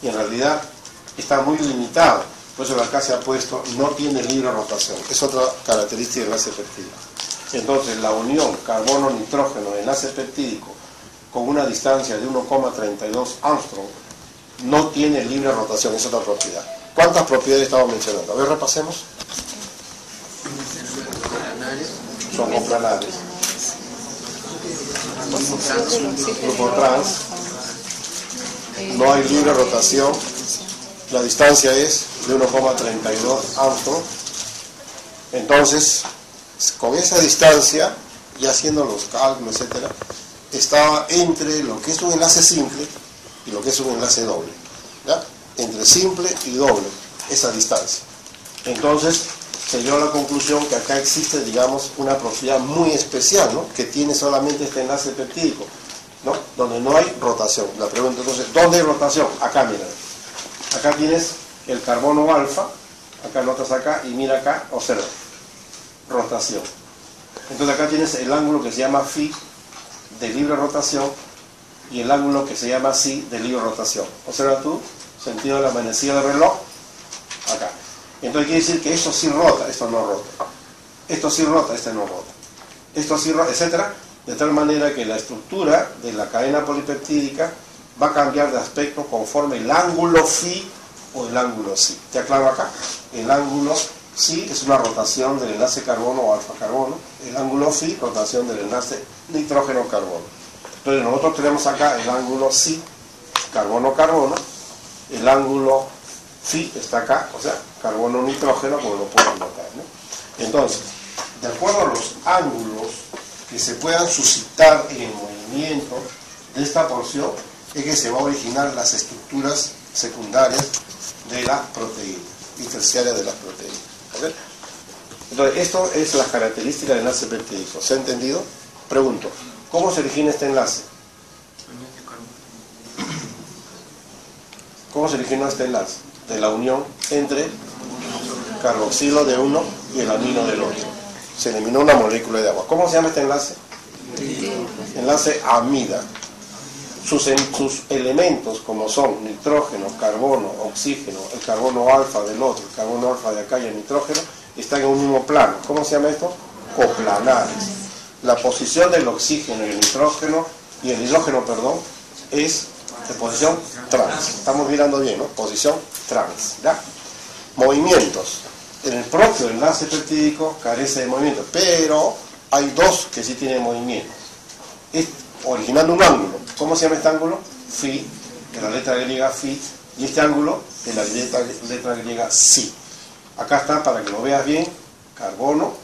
y en realidad está muy limitado. Por eso acá se ha puesto no tiene libre rotación. Es otra característica del enlace peptídico. Entonces la unión carbono-nitrógeno enlace peptídico con una distancia de 1,32 Armstrong no tiene libre rotación, es otra propiedad. ¿Cuántas propiedades estamos mencionando? A ver, repasemos. Son coplanares. Grupo trans. No hay libre rotación. La distancia es de 1,32 Armstrong. Entonces, con esa distancia, ya haciendo los cálculos, etcétera, estaba entre lo que es un enlace simple y lo que es un enlace doble, ¿ya? Entre simple y doble, esa distancia. Entonces, se llegó a la conclusión que acá existe, digamos, una propiedad muy especial, ¿no?, que tiene solamente este enlace peptídico, ¿no?, donde no hay rotación. La pregunta entonces, ¿dónde hay rotación? Acá, mira. Acá tienes el carbono alfa, acá notas acá, y mira acá, observa, rotación. Entonces acá tienes el ángulo que se llama phi de libre rotación y el ángulo que se llama psi de libre rotación. Observa tú, sentido de la manecilla del reloj, acá. Entonces quiere decir que esto sí rota, esto no rota. Esto sí rota, este no rota. Esto sí rota, etcétera, de tal manera que la estructura de la cadena polipeptídica va a cambiar de aspecto conforme el ángulo phi o el ángulo psi. ¿Te aclaro acá? El ángulo psi es una rotación del enlace carbono o alfa-carbono. El ángulo phi, rotación del enlace nitrógeno-carbono. Entonces nosotros tenemos acá el ángulo psi, carbono-carbono. El ángulo phi está acá, o sea, carbono-nitrógeno, como lo pueden notar, ¿no? Entonces, de acuerdo a los ángulos que se puedan suscitar en el movimiento movimiento de esta porción es que se va a originar las estructuras secundarias de la proteína y terciarias de las proteínas. ¿Okay? Entonces, esto es la característica del enlace peptídico. ¿Se ha entendido? Pregunto, ¿cómo se origina este enlace? ¿Cómo se origina este enlace? De la unión entre carboxilo de uno y el amino del otro. Se eliminó una molécula de agua. ¿Cómo se llama este enlace? Enlace amida. Sus elementos, como son nitrógeno, carbono, oxígeno, el carbono alfa del otro, el carbono alfa de acá y el nitrógeno, están en un mismo plano. ¿Cómo se llama esto? Coplanares. La posición del oxígeno y el nitrógeno, perdón, es de posición trans. Estamos mirando bien, ¿no? Posición trans. ¿Ya? Movimientos. En el propio enlace peptídico carece de movimiento, pero hay dos que sí tienen movimiento. Originando un ángulo. ¿Cómo se llama este ángulo? Phi, de la letra griega phi, y este ángulo de la letra griega psi. Acá está, para que lo veas bien, carbono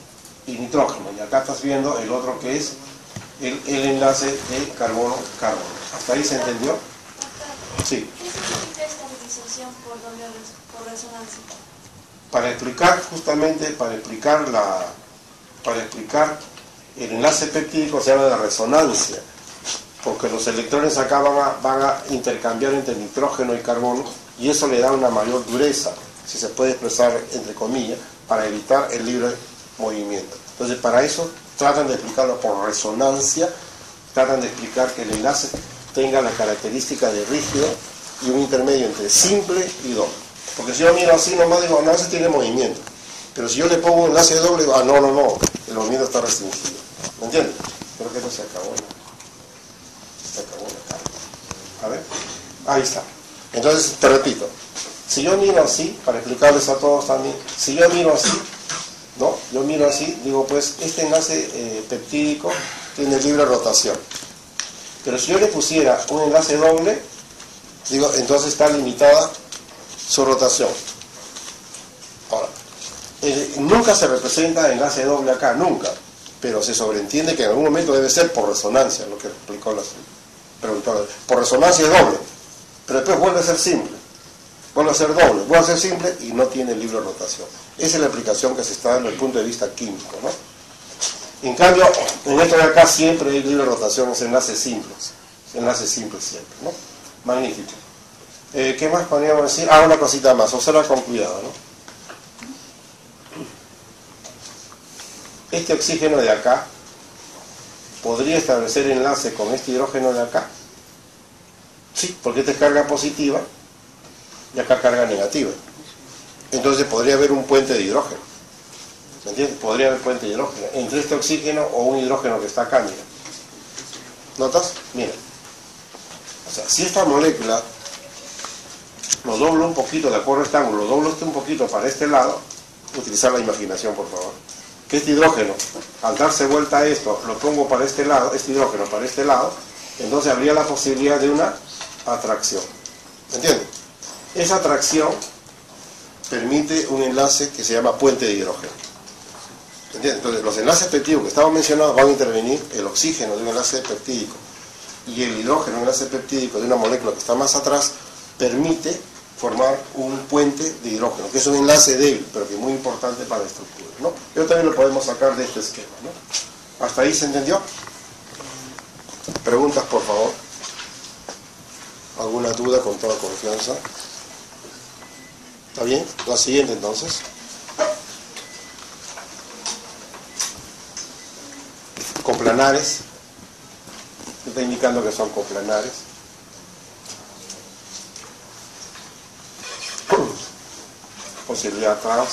y nitrógeno. Y acá estás viendo el otro que es el enlace de carbono-carbono. ¿Hasta ahí se entendió? Sí. ¿Qué significa estabilización por resonancia? Para explicar el enlace peptídico se llama de resonancia, porque los electrones acá van a intercambiar entre nitrógeno y carbono, y eso le da una mayor dureza, si se puede expresar entre comillas, para evitar el libre movimiento. Entonces, para eso tratan de explicarlo por resonancia, tratan de explicar que el enlace tenga la característica de rígido y un intermedio entre simple y doble. Porque si yo miro así nomás digo, no, ese tiene movimiento. Pero si yo le pongo un enlace doble, digo, no, el movimiento está restringido. ¿Me entiendes? Creo que no se acabó. Se acabó la carga. A ver, ahí está. Entonces, te repito, si yo miro así, para explicarles a todos también, si yo miro así, ¿no? Yo miro así, digo, pues, este enlace peptídico tiene libre rotación. Pero si yo le pusiera un enlace doble, digo, entonces está limitada su rotación. Ahora, nunca se representa enlace doble acá, nunca, pero se sobreentiende que en algún momento debe ser por resonancia, lo que explicó la preguntora. Por resonancia es doble, pero después vuelve a ser simple, vuelve a ser doble, vuelve a ser simple y no tiene libre rotación. Esa es la explicación que se está dando desde el punto de vista químico, ¿no? En cambio, en esto de acá siempre hay libre rotación, es enlace simple siempre, ¿no? Magnífico. ¿Qué más podríamos decir? Una cosita más, observa con cuidado, ¿no? Este oxígeno de acá podría establecer enlace con este hidrógeno de acá. Sí, porque esta es carga positiva y acá carga negativa. Entonces podría haber un puente de hidrógeno. ¿Me entiendes? Podría haber puente de hidrógeno entre este oxígeno o un hidrógeno que está acá, mira. ¿Notas? Mira. O sea, si esta molécula lo doblo un poquito, de acuerdo a este ángulo, lo doblo un poquito para este lado, utilizar la imaginación, por favor. Que este hidrógeno, al darse vuelta a esto, lo pongo para este lado, este hidrógeno para este lado, entonces habría la posibilidad de una atracción. ¿Me entiendes? Esa atracción permite un enlace que se llama puente de hidrógeno. ¿Me entiendes? Entonces, los enlaces peptídicos que estaban mencionados van a intervenir el oxígeno de un enlace peptídico y el hidrógeno, un enlace peptídico de una molécula que está más atrás, permite formar un puente de hidrógeno, que es un enlace débil, pero que es muy importante para la estructura, ¿no? Pero también lo podemos sacar de este esquema, ¿no? ¿Hasta ahí se entendió? Preguntas, por favor. ¿Alguna duda? Con toda confianza. ¿Está bien? La siguiente, entonces. Coplanares. Está indicando que son coplanares. Posibilidad trans.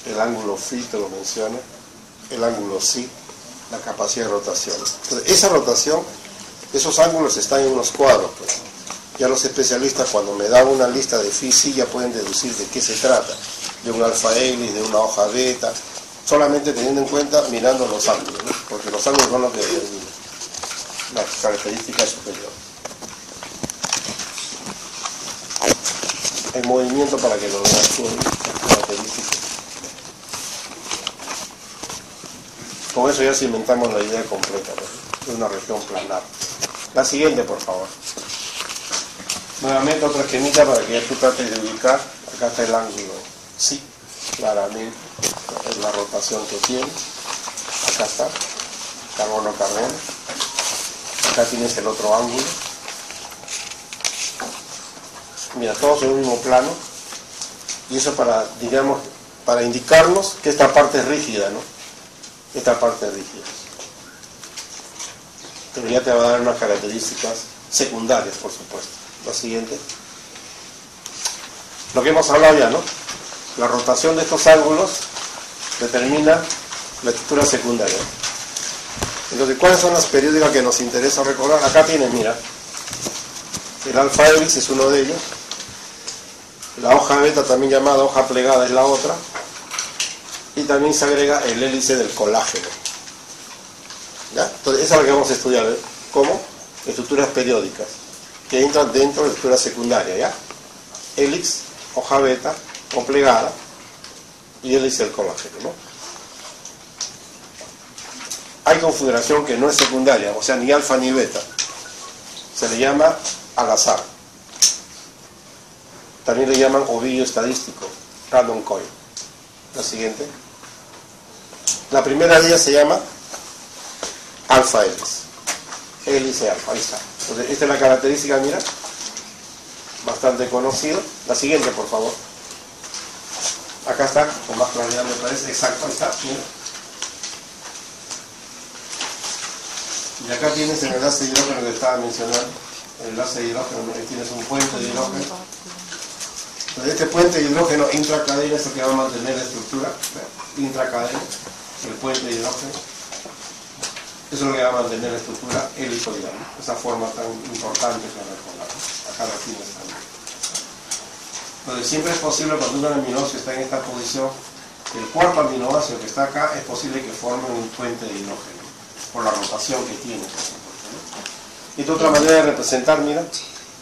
El ángulo phi te lo menciona. El ángulo psi. La capacidad de rotación. Entonces, esa rotación, esos ángulos están en unos cuadros, pues. Ya los especialistas, cuando me dan una lista de phi, sí, ya pueden deducir de qué se trata. De un alfa helix, de una hoja beta, solamente teniendo en cuenta mirando los ángulos, ¿no? Porque los ángulos son los que determinan las características superiores. El movimiento para que lo vean las características. Con eso ya cimentamos la idea completa, ¿no? De una región planar. La siguiente, por favor. Nuevamente otra esquemita para que ya tú trates de ubicar. Acá está el ángulo. Sí, claramente. Es la rotación que tiene. Acá está. Carbono-carbono. Acá tienes el otro ángulo. Mira, todos en un mismo plano. Y eso para, digamos, para indicarnos que esta parte es rígida, ¿no? Esta parte es rígida. Pero ya te va a dar unas características secundarias, por supuesto. La siguiente. Lo que hemos hablado ya, ¿no? La rotación de estos ángulos determina la estructura secundaria. Entonces, ¿cuáles son las periódicas que nos interesa recordar? Acá tienes, mira, el alfa hélice es uno de ellos, la hoja beta, también llamada hoja plegada, es la otra, y también se agrega el hélice del colágeno. ¿Ya? Entonces, esa es la que vamos a estudiar, ¿eh? ¿Cómo? Estructuras periódicas, que entran dentro de la estructura secundaria, ¿ya? Hélix, hoja beta, o plegada, y hélice del colágeno, ¿no? Hay configuración que no es secundaria, o sea, ni alfa ni beta. Se le llama al azar. También le llaman ovillo estadístico, random coil. La siguiente. La primera de ellas se llama alfa hélice. Hélice alfa, ahí está. Entonces, esta es la característica, mira, bastante conocida. La siguiente, por favor. Acá está, con más claridad me parece, exacto, ahí está, mira. Y acá tienes el enlace de hidrógeno que estaba mencionando, el enlace de hidrógeno, ahí tienes un puente de hidrógeno. Entonces este puente de hidrógeno intracadena es el que va a mantener la estructura, intracadena, el puente de hidrógeno. Eso es lo que va a mantener la estructura helicoidal, esa forma tan importante que recordar. Acá la tienes también. Entonces siempre es posible cuando un aminoácido está en esta posición, el cuarto aminoácido que está acá es posible que forme un puente de hidrógeno, por la rotación que tiene, por supuesto, ¿no? Y esta otra manera de representar, mira,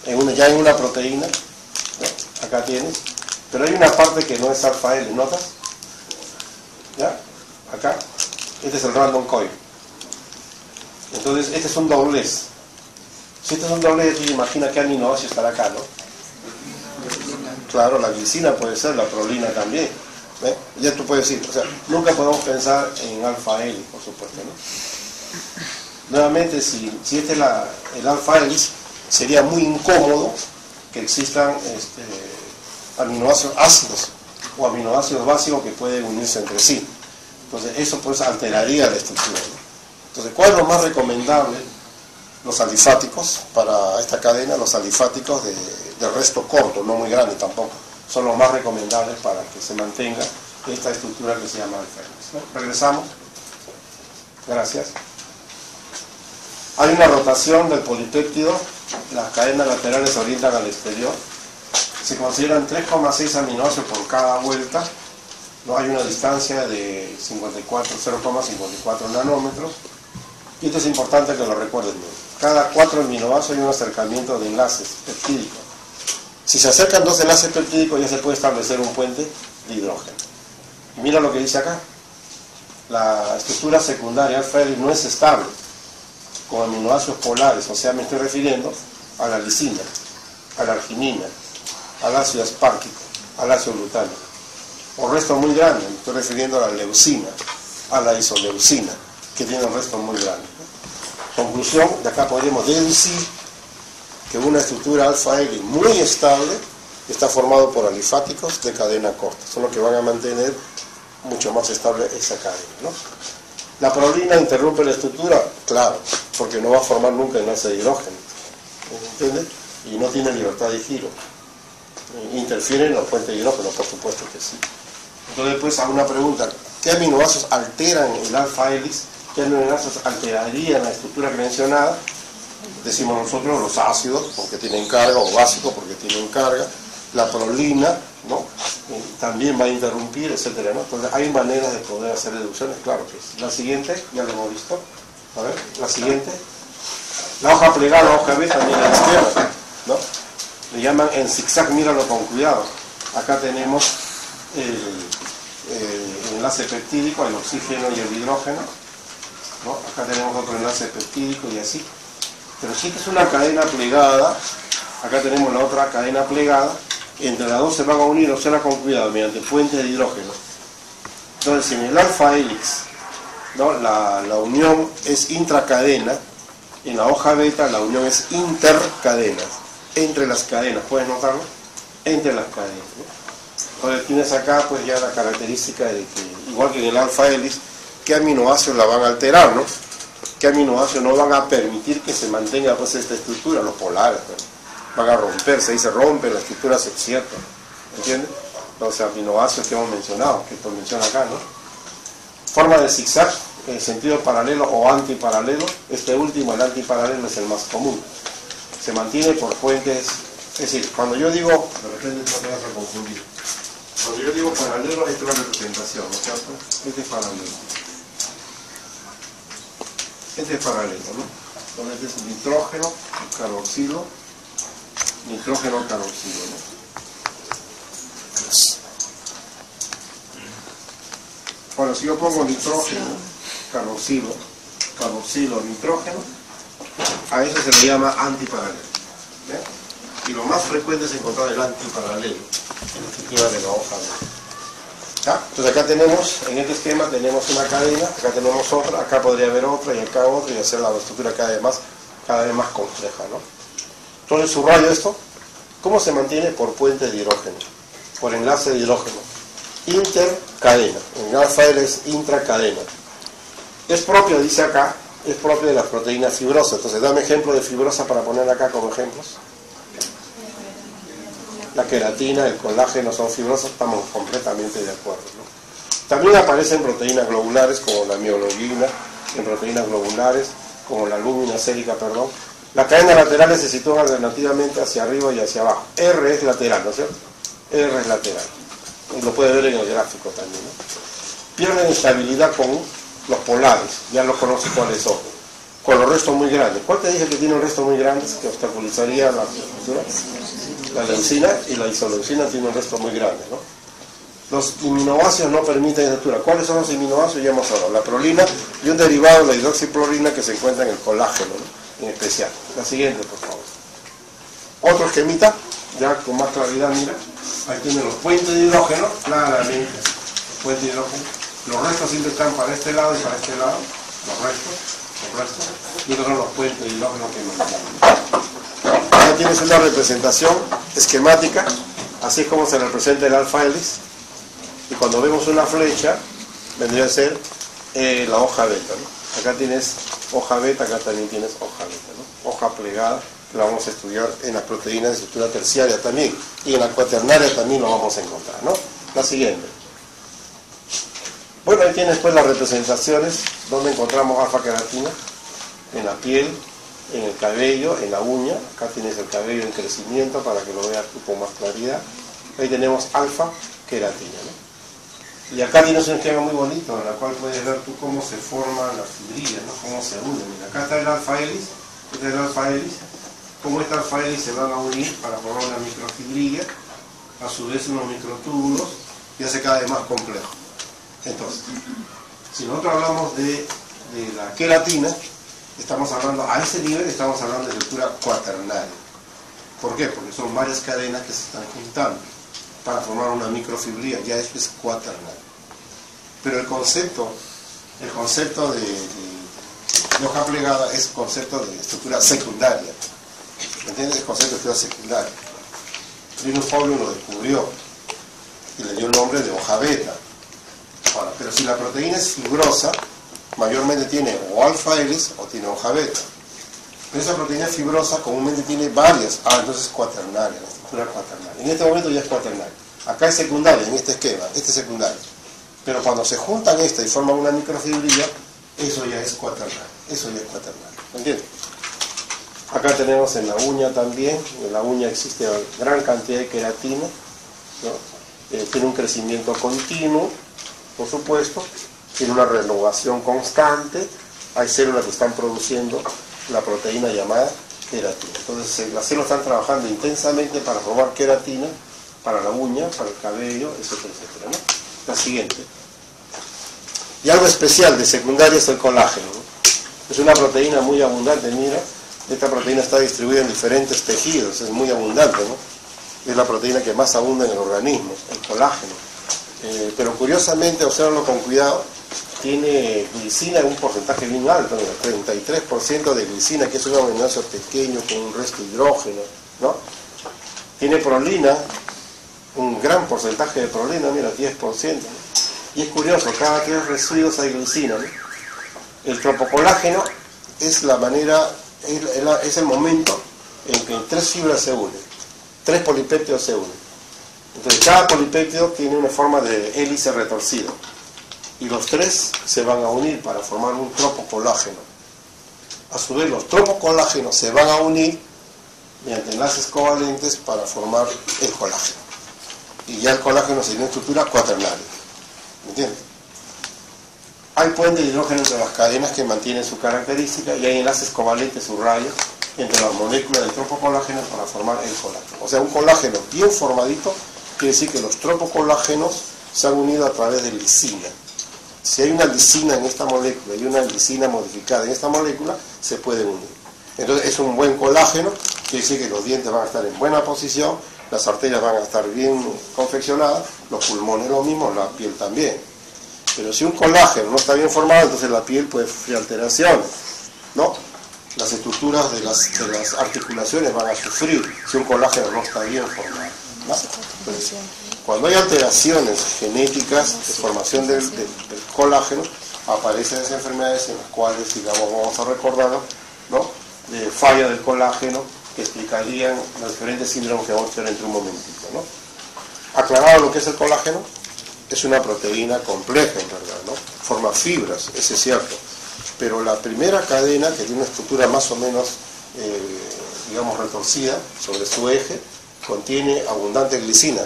ya en una proteína, ¿no? Acá tienes, pero hay una parte que no es alfa L, ¿notas? ¿Ya? Acá, este es el random coil. Entonces, este es un doblez. Si este es un doblez, tú imagina qué aminoácido estará acá, ¿no? Claro, la glicina puede ser, la prolina también. ¿Ve? Ya tú puedes decir, o sea, nunca podemos pensar en alfa L, por supuesto, ¿no? Nuevamente, si este es el alfa hélice, sería muy incómodo que existan aminoácidos ácidos o aminoácidos básicos que pueden unirse entre sí. Entonces eso pues alteraría la estructura, ¿no? Entonces, ¿cuál es lo más recomendable? Los alifáticos para esta cadena, los alifáticos de resto corto, no muy grande tampoco, son los más recomendables para que se mantenga esta estructura que se llama alfa hélice, ¿no? Regresamos. Gracias. Hay una rotación del polipéptido, las cadenas laterales se orientan al exterior, se consideran 3,6 aminoácidos por cada vuelta, ¿no? Hay una distancia de 0,54 nanómetros, y esto es importante que lo recuerden bien. Cada 4 aminoácidos hay un acercamiento de enlaces peptídicos. Si se acercan 2 enlaces peptídicos ya se puede establecer un puente de hidrógeno. Y mira lo que dice acá, la estructura secundaria alfa hélice no es estable con aminoácidos polares, o sea, me estoy refiriendo a la lisina, a la arginina, al ácido asparquico, al ácido glutánico. Por resto muy grande, me estoy refiriendo a la leucina, a la isoleucina, que tiene un resto muy grande. Conclusión, de acá podríamos deducir que una estructura alfa hélice muy estable está formado por alifáticos de cadena corta, son los que van a mantener mucho más estable esa cadena, ¿no? ¿La prolina interrumpe la estructura? Claro, porque no va a formar nunca enlace de hidrógeno, ¿entiendes? Y no tiene libertad de giro. Interfieren los puentes de hidrógeno, por supuesto que sí. Entonces, pues, a una pregunta, ¿qué aminoácidos alteran el alfa hélice? ¿Qué aminoácidos alterarían la estructura que mencionada? Decimos nosotros los ácidos, porque tienen carga, o básicos, porque tienen carga. La prolina, ¿no? También va a interrumpir, etcétera, ¿no? Entonces hay maneras de poder hacer deducciones, claro que sí. La siguiente, ya lo hemos visto. A ver, la siguiente. La hoja plegada, la hoja B también a la izquierda, ¿no? Le llaman en zigzag, míralo con cuidado. Acá tenemos el enlace peptídico, el oxígeno y el hidrógeno. ¿no? Acá tenemos otro enlace peptídico y así. Pero si esta es una cadena plegada, acá tenemos la otra cadena plegada, entre las dos se van a unir, observa con cuidado, mediante puentes de hidrógeno. Entonces, en el alfa hélix, ¿no? la unión es intracadena, en la hoja beta la unión es intercadena, entre las cadenas, ¿puedes notarlo? Entre las cadenas, ¿no? Entonces tienes acá pues ya la característica de que, igual que en el alfa hélix, ¿qué aminoácidos la van a alterar, no? ¿Qué aminoácidos no van a permitir que se mantenga pues esta estructura? Los polares, ¿no? Van a romperse, ahí se rompe, la estructura se cierra, ¿entiendes? Los aminoácidos que hemos mencionado, que esto menciona acá, ¿no? Forma de zigzag, en sentido paralelo o antiparalelo. Este último, el antiparalelo, es el más común. Se mantiene por fuentes, es decir, cuando yo digo, de repente no te vas a confundir. Cuando yo digo paralelo, esta es la representación, ¿no es cierto? Este es paralelo. Este es paralelo, ¿no? Entonces este es nitrógeno, carboxilo, nitrógeno, carboxilo, ¿no? Bueno, si yo pongo nitrógeno, carboxilo, nitrógeno, a eso se le llama antiparalelo. ¿Bien? Y lo más frecuente es encontrar el antiparalelo en la estructura de la hoja. ¿Ya? Entonces acá tenemos, en este esquema tenemos una cadena, acá tenemos otra, acá podría haber otra y acá otra, y hacer la estructura cada vez más compleja, ¿no? Entonces subrayo esto. ¿Cómo se mantiene? Por puente de hidrógeno, por enlace de hidrógeno. Intercadena, en alfa es intracadena. Es propio, dice acá, es propio de las proteínas fibrosas. Entonces dame ejemplo de fibrosa para poner acá como ejemplos. La queratina, el colágeno son fibrosas, estamos completamente de acuerdo, ¿no? También aparecen proteínas globulares como la mioglobina, en proteínas globulares como la albúmina sérica, perdón. Las cadenas laterales se sitúan alternativamente hacia arriba y hacia abajo. R es lateral, ¿no es cierto? R es lateral. Y lo puede ver en el gráfico también, ¿no? Pierden estabilidad con los polares, ya los conoce cuáles son, con los restos muy grandes. ¿Cuál te dije que tiene restos muy grandes que obstaculizaría la estructura? La leucina y la isoleucina tienen restos muy grandes, ¿no? Los aminoácidos no permiten estructura. ¿Cuáles son los aminoácidos? Ya hemos hablado. La prolina y un derivado de la hidroxiprolina que se encuentra en el colágeno, ¿no? En especial. La siguiente, por favor. Otro esquemita, ya con más claridad, mira. Ahí tienen los puentes de hidrógeno, claramente. Puentes de hidrógeno. Los restos siempre están para este lado y para este lado. Los restos. Y estos son los puentes de hidrógeno que mantienen. Ya tienes una representación esquemática, así es como se representa el alfa hélix. Y cuando vemos una flecha, vendría a ser la hoja beta, ¿no? Acá tienes hoja beta, acá también tienes hoja beta, ¿no? Hoja plegada, que la vamos a estudiar en las proteínas de estructura terciaria también. Y en la cuaternaria también lo vamos a encontrar, ¿no? La siguiente. Bueno, ahí tienes pues las representaciones donde encontramos alfa queratina, en la piel, en el cabello, en la uña. Acá tienes el cabello en crecimiento para que lo veas tú con más claridad. Ahí tenemos alfa queratina, ¿no? Y acá tienes un esquema muy bonito en el cual puedes ver tú cómo se forman las fibrillas, ¿no? Cómo se unen. Mira, acá está el alfa hélix, este es el alfa hélix. Cómo esta alfa hélix se van a unir para formar una microfibrilla, a su vez unos microtúbulos, y hace cada vez más complejo. Entonces, si nosotros hablamos de la queratina, estamos hablando, a ese nivel estamos hablando de estructura cuaternaria. ¿Por qué? Porque son varias cadenas que se están juntando para formar una microfibrilla, ya eso es cuaternario. Pero el concepto de hoja plegada es concepto de estructura secundaria. ¿Me entiendes? El concepto de estructura secundaria. Linus Pauling lo descubrió y le dio el nombre de hoja beta. Ahora, pero si la proteína es fibrosa, mayormente tiene o alfa hélix o tiene hoja beta. Pero esa proteína fibrosa comúnmente tiene varias. Entonces es cuaternaria, la estructura cuaternaria. En este momento ya es cuaternaria. Acá es secundaria, en este esquema, este es secundario. Pero cuando se juntan esta y forman una microfibrilla, eso ya es cuaternario. Eso ya es cuaternario. ¿Me entiendes? Acá tenemos en la uña también. En la uña existe gran cantidad de queratina, ¿no? Tiene un crecimiento continuo, por supuesto. Tiene una renovación constante. Hay células que están produciendo la proteína llamada queratina. Entonces las células están trabajando intensamente para formar queratina, para la uña, para el cabello, etcétera, etcétera, ¿no? La siguiente. Y algo especial de secundaria es el colágeno, ¿no? Es una proteína muy abundante, mira. Esta proteína está distribuida en diferentes tejidos, es muy abundante, ¿no? Es la proteína que más abunda en el organismo, el colágeno. Pero curiosamente, obsérvalo con cuidado, tiene glicina en un porcentaje bien alto, el 33% de glicina, que es un aminoácido pequeño con un resto de hidrógeno, ¿no? Tiene prolina, un gran porcentaje de prolina, mira, 10%. Y es curioso, cada 3 residuos hay glicina, ¿no? El tropocolágeno es la manera, es el momento en que 3 fibras se unen, 3 polipéptidos se unen. Entonces cada polipéptido tiene una forma de hélice retorcida y los 3 se van a unir para formar un tropocolágeno. A su vez los tropocolágenos se van a unir mediante enlaces covalentes para formar el colágeno. Y ya el colágeno sería una estructura cuaternaria. ¿Me entiendes? Hay puentes de hidrógeno entre las cadenas que mantienen su característica y hay enlaces covalentes subrayados entre las moléculas del tropocolágeno para formar el colágeno. O sea, un colágeno bien formadito quiere decir que los tropocolágenos se han unido a través de lisina. Si hay una lisina en esta molécula y una lisina modificada en esta molécula, se pueden unir. Entonces es un buen colágeno, quiere decir que los dientes van a estar en buena posición, las arterias van a estar bien confeccionadas, los pulmones lo mismo, la piel también. Pero si un colágeno no está bien formado, entonces la piel puede sufrir alteraciones, ¿no? Las estructuras de las articulaciones van a sufrir si un colágeno no está bien formado, ¿no? Entonces, cuando hay alteraciones genéticas de formación del colágeno, aparecen esas enfermedades en las cuales, digamos, vamos a recordarlo, ¿no? De falla del colágeno, que explicarían los diferentes síndromes que vamos a ver entre un momentito, ¿no? Aclarado lo que es el colágeno, es una proteína compleja en verdad, ¿no? Forma fibras, eso es cierto, pero la primera cadena, que tiene una estructura más o menos, digamos, retorcida sobre su eje, contiene abundante glicina,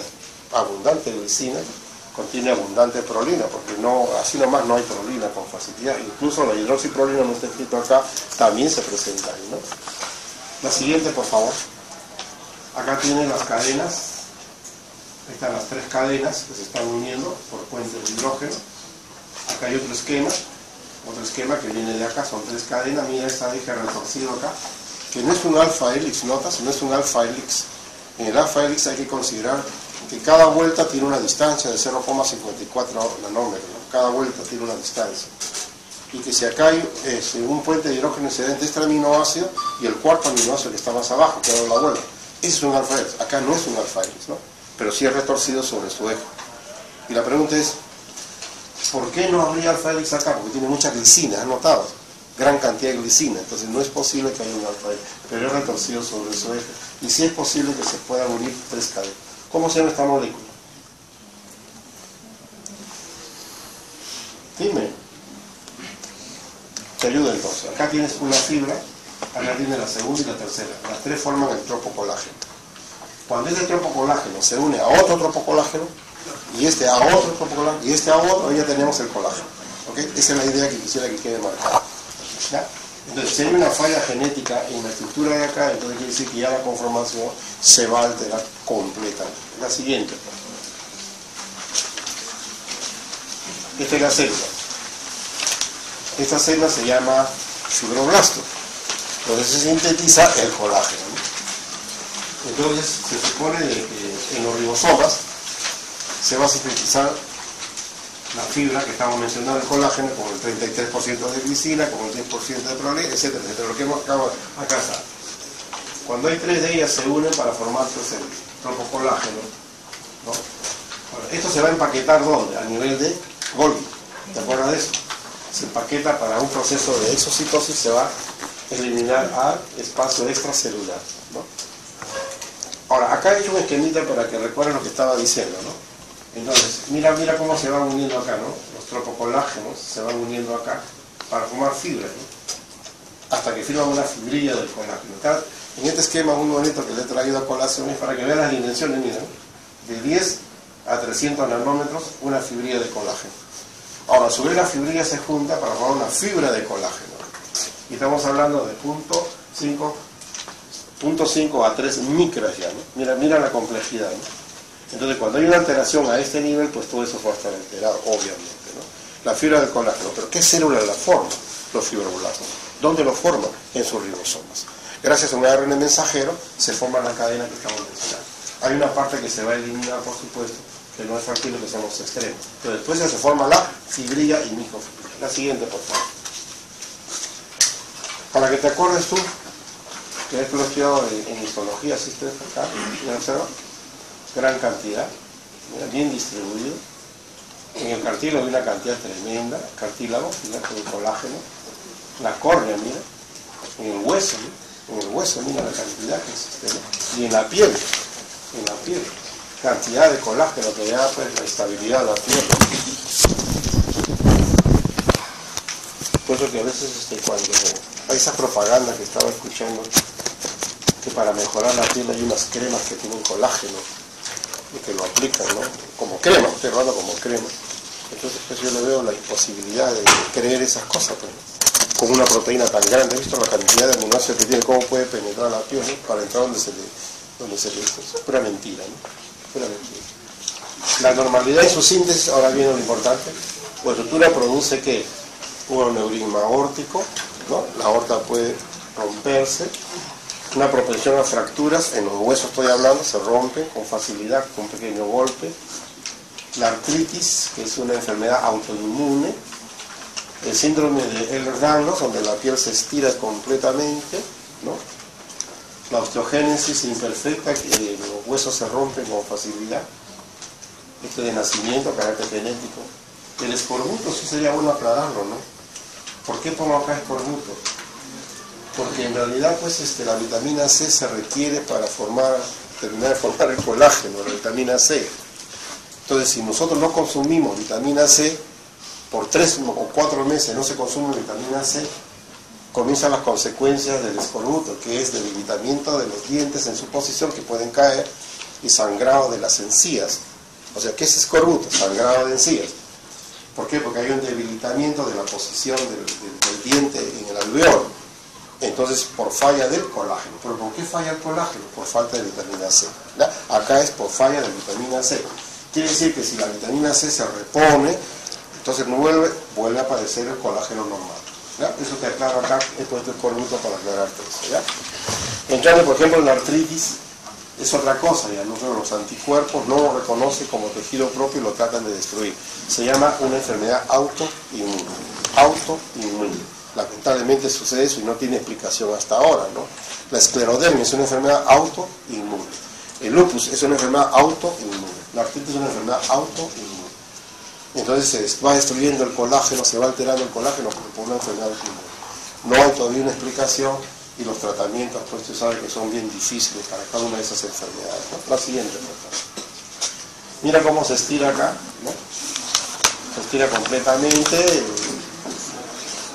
contiene abundante prolina, porque no, así nomás no hay prolina con facilidad, incluso la hidroxiprolina, no está escrito acá, también se presenta ahí, ¿no? La siguiente, por favor. Acá tienen las cadenas. Ahí están las 3 cadenas que se están uniendo por puentes de hidrógeno. Acá hay otro esquema que viene de acá, son 3 cadenas. Mira esta eje retorcido acá, que no es un alfa hélix, notas, no es un alfa hélix. En el alfa hélix hay que considerar que cada vuelta tiene una distancia de 0,54 nanómetros, ¿no? Cada vuelta tiene una distancia. Y que si acá hay un puente de hidrógeno excedente, este aminoácido y el cuarto aminoácido que está más abajo, que da la vuelta, ese es un alfa hélix. Acá no es un alfa hélix, ¿no? Pero sí es retorcido sobre su eje. Y la pregunta es, ¿por qué no habría alfa hélix acá? Porque tiene mucha glicina, ¿han notado? Gran cantidad de glicina, entonces no es posible que haya un alfa hélix, pero es retorcido sobre su eje. Y sí es posible que se puedan unir 3 cadenas. ¿Cómo se llama esta molécula? Dime. Te ayuda entonces. Acá tienes una fibra, acá tienes la segunda y la tercera. Las 3 forman el tropocolágeno. Cuando este tropocolágeno se une a otro tropocolágeno, y este a otro tropocolágeno, y este a otro, ahí ya tenemos el colágeno. ¿Okay? Esa es la idea que quisiera que quede marcada. ¿Ya? Entonces, si hay una falla genética en la estructura de acá, entonces quiere decir que ya la conformación se va a alterar completamente. La siguiente. Esta es la célula. Esta célula se llama fibroblasto. Entonces se sintetiza el colágeno, ¿no? Entonces se supone que en los ribosomas se va a sintetizar la fibra que estamos mencionando, el colágeno, con el 33% de glicina, con el 10% de prolina, etcétera, etcétera. Lo que hemos acabado acá está. Cuando hay 3 de ellas se unen para formar pues, el tropocolágeno, ¿no? Bueno, esto se va a empaquetar ¿dónde? A nivel de Golgi. ¿Te acuerdas de eso? Se empaqueta para un proceso de exocitosis, se va a eliminar al espacio extracelular, ¿no? Ahora, acá he hecho un esquemita para que recuerden lo que estaba diciendo, ¿no? Entonces, mira cómo se van uniendo acá, ¿no? Los tropocolágenos se van uniendo acá para formar fibras, ¿no? Hasta que forman una fibrilla del colágeno. Acá, en este esquema muy bonito que le he traído a colación es para que vean las dimensiones, miren, de 10 a 300 nanómetros, una fibrilla de colágeno. Ahora, a su vez la fibrilla se junta para formar una fibra de colágeno. Y estamos hablando de 0.5 a 3 micras ya, ¿no? Mira la complejidad, ¿no? Entonces, cuando hay una alteración a este nivel, pues todo eso va a estar alterado, obviamente, ¿no? La fibra del colágeno. ¿Pero qué célula la forma? Los fibroblastos. ¿Dónde lo forman? En sus ribosomas. Gracias a un ARN mensajero se forma la cadena que estamos mencionando. Hay una parte que se va a eliminar, por supuesto, que no es factible, que son los extremos. Pero después ya se forma la fibrilla y microfibrilla. La siguiente, por favor. Para que te acuerdes tú, que esto lo he estudiado en histología, ¿sí ustedes acá? ¿Me observan? Gran cantidad, mira, bien distribuido. En el cartílago hay una cantidad tremenda, cartílago, mira, con el colágeno. La córnea, mira. En el hueso, ¿no? En el hueso, mira la cantidad que existe, ¿no? Y en la piel, cantidad de colágeno que da pues la estabilidad de la piel. Por eso que a veces cuando hay esa propaganda que estaba escuchando, que para mejorar la piel hay unas cremas que tienen colágeno y que lo aplican, ¿no? Como crema, estoy hablando como crema. Entonces pues yo le veo la imposibilidad de creer esas cosas, pues, con una proteína tan grande. ¿He visto la cantidad de aminoácidos que tiene? ¿Cómo puede penetrar la piel, ¿no? Para entrar donde se le es pura mentira, ¿no? Pura mentira. La normalidad en su síntesis, ahora viene lo importante. La estructura produce que un aneurisma aórtico, ¿no? La aorta puede romperse, una propensión a fracturas, en los huesos estoy hablando, se rompe con facilidad, con un pequeño golpe. La artritis, que es una enfermedad autoinmune. El síndrome de Ehlers-Danlos, donde la piel se estira completamente, ¿no? La osteogénesis imperfecta, que los huesos se rompen con facilidad. Este de nacimiento, carácter genético. El escorbuto, sí sería bueno aclararlo, ¿no? ¿Por qué pongo acá escorbuto? Porque en realidad pues la vitamina C se requiere para terminar de formar el colágeno, la vitamina C. Entonces si nosotros no consumimos vitamina C, por 3 o 4 meses no se consume vitamina C, comienzan las consecuencias del escorbuto, que es debilitamiento de los dientes en su posición que pueden caer y sangrado de las encías. O sea, ¿qué es escorbuto? Sangrado de encías. ¿Por qué? Porque hay un debilitamiento de la posición del diente en el alveolo. Entonces, por falla del colágeno. ¿Pero por qué falla el colágeno? Por falta de vitamina C. ¿Ya? Acá es por falla de vitamina C. Quiere decir que si la vitamina C se repone, entonces vuelve a aparecer el colágeno normal. ¿Ya? Eso te aclaro acá, he puesto el escorbuto para aclararte eso. ¿Ya? En cambio, por ejemplo, la artritis es otra cosa, ya los anticuerpos no lo reconocen como tejido propio y lo tratan de destruir. Se llama una enfermedad autoinmune. Autoinmune. Lamentablemente sucede eso y no tiene explicación hasta ahora, ¿no? La esclerodermia es una enfermedad autoinmune. El lupus es una enfermedad autoinmune. La artritis es una enfermedad autoinmune. Entonces se va destruyendo el colágeno, se va alterando el colágeno por una enfermedad autoinmune. No hay todavía una explicación y los tratamientos, pues usted sabe que son bien difíciles para cada una de esas enfermedades, ¿no? La siguiente, por favor. Mira cómo se estira acá, ¿no? Se estira completamente.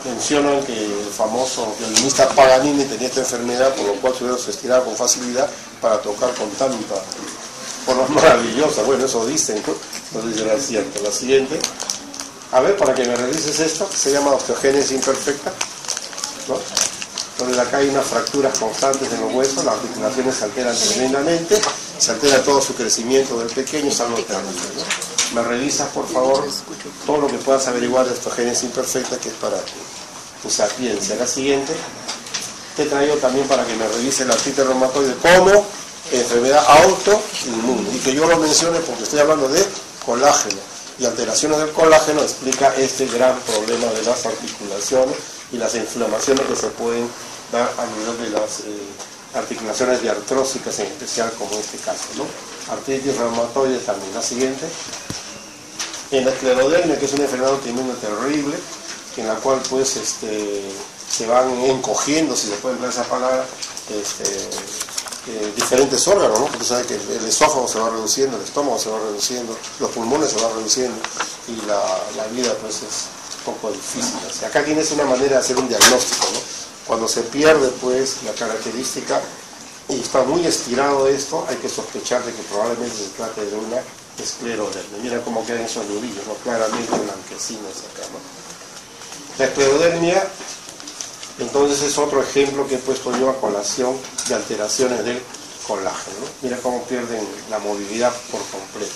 Mencionan que el famoso violinista Paganini tenía esta enfermedad, por lo cual su dedo se estiraba con facilidad para tocar con tanta forma maravillosa. Bueno, eso dicen, ¿no? No sé si era cierto. La siguiente. A ver, para que me revises esto, se llama osteogénesis imperfecta, ¿no? Entonces acá hay unas fracturas constantes en los huesos, las articulaciones se alteran tremendamente, se altera todo su crecimiento del pequeño, salvo terrible, ¿no? Me revisas, por favor, todo lo que puedas averiguar de osteogénesis imperfecta, que es para tu sapiencia. La siguiente, te traigo también para que me revise la artritis reumatoide como enfermedad autoinmune, y que yo lo mencione porque estoy hablando de colágeno, y alteraciones del colágeno explica este gran problema de las articulaciones y las inflamaciones que se pueden dar a nivel de las articulaciones diartrósicas, en especial como en este caso, ¿no? Artritis reumatoide también. La siguiente, en la esclerodermia, que es una enfermedad autoinmune terrible, en la cual pues se van encogiendo, si se puede emplear esa palabra, diferentes órganos, ¿no? Porque sabe que el esófago se va reduciendo, el estómago se va reduciendo, los pulmones se van reduciendo y la vida pues es un poco difícil. O sea, acá tienes una manera de hacer un diagnóstico, ¿no? Cuando se pierde pues la característica y está muy estirado esto, hay que sospechar de que probablemente se trate de una esclerodermia. Mira cómo quedan esos nudillos, ¿no? Claramente blanquecinos acá, ¿no? La esclerodermia, entonces, es otro ejemplo que he puesto yo a colación de alteraciones del colágeno, ¿no? Mira cómo pierden la movilidad por completo,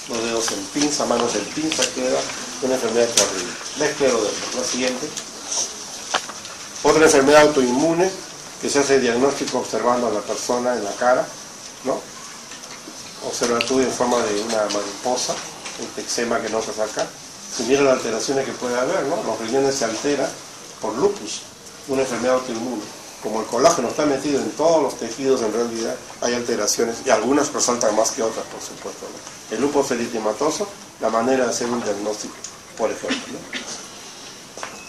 ¿no? Los dedos en pinza, manos en pinza, queda una enfermedad terrible. La esclerodermia. La siguiente. Otra enfermedad autoinmune, que se hace diagnóstico observando a la persona en la cara, ¿no? Observa tú en forma de una mariposa, este eczema que notas acá. Si mira las alteraciones que puede haber, ¿no? Los riñones se alteran por lupus, una enfermedad autoinmune. Como el colágeno está metido en todos los tejidos, en realidad hay alteraciones, y algunas resaltan más que otras, por supuesto, ¿no? El lupus eritematoso, la manera de hacer un diagnóstico, por ejemplo, ¿no?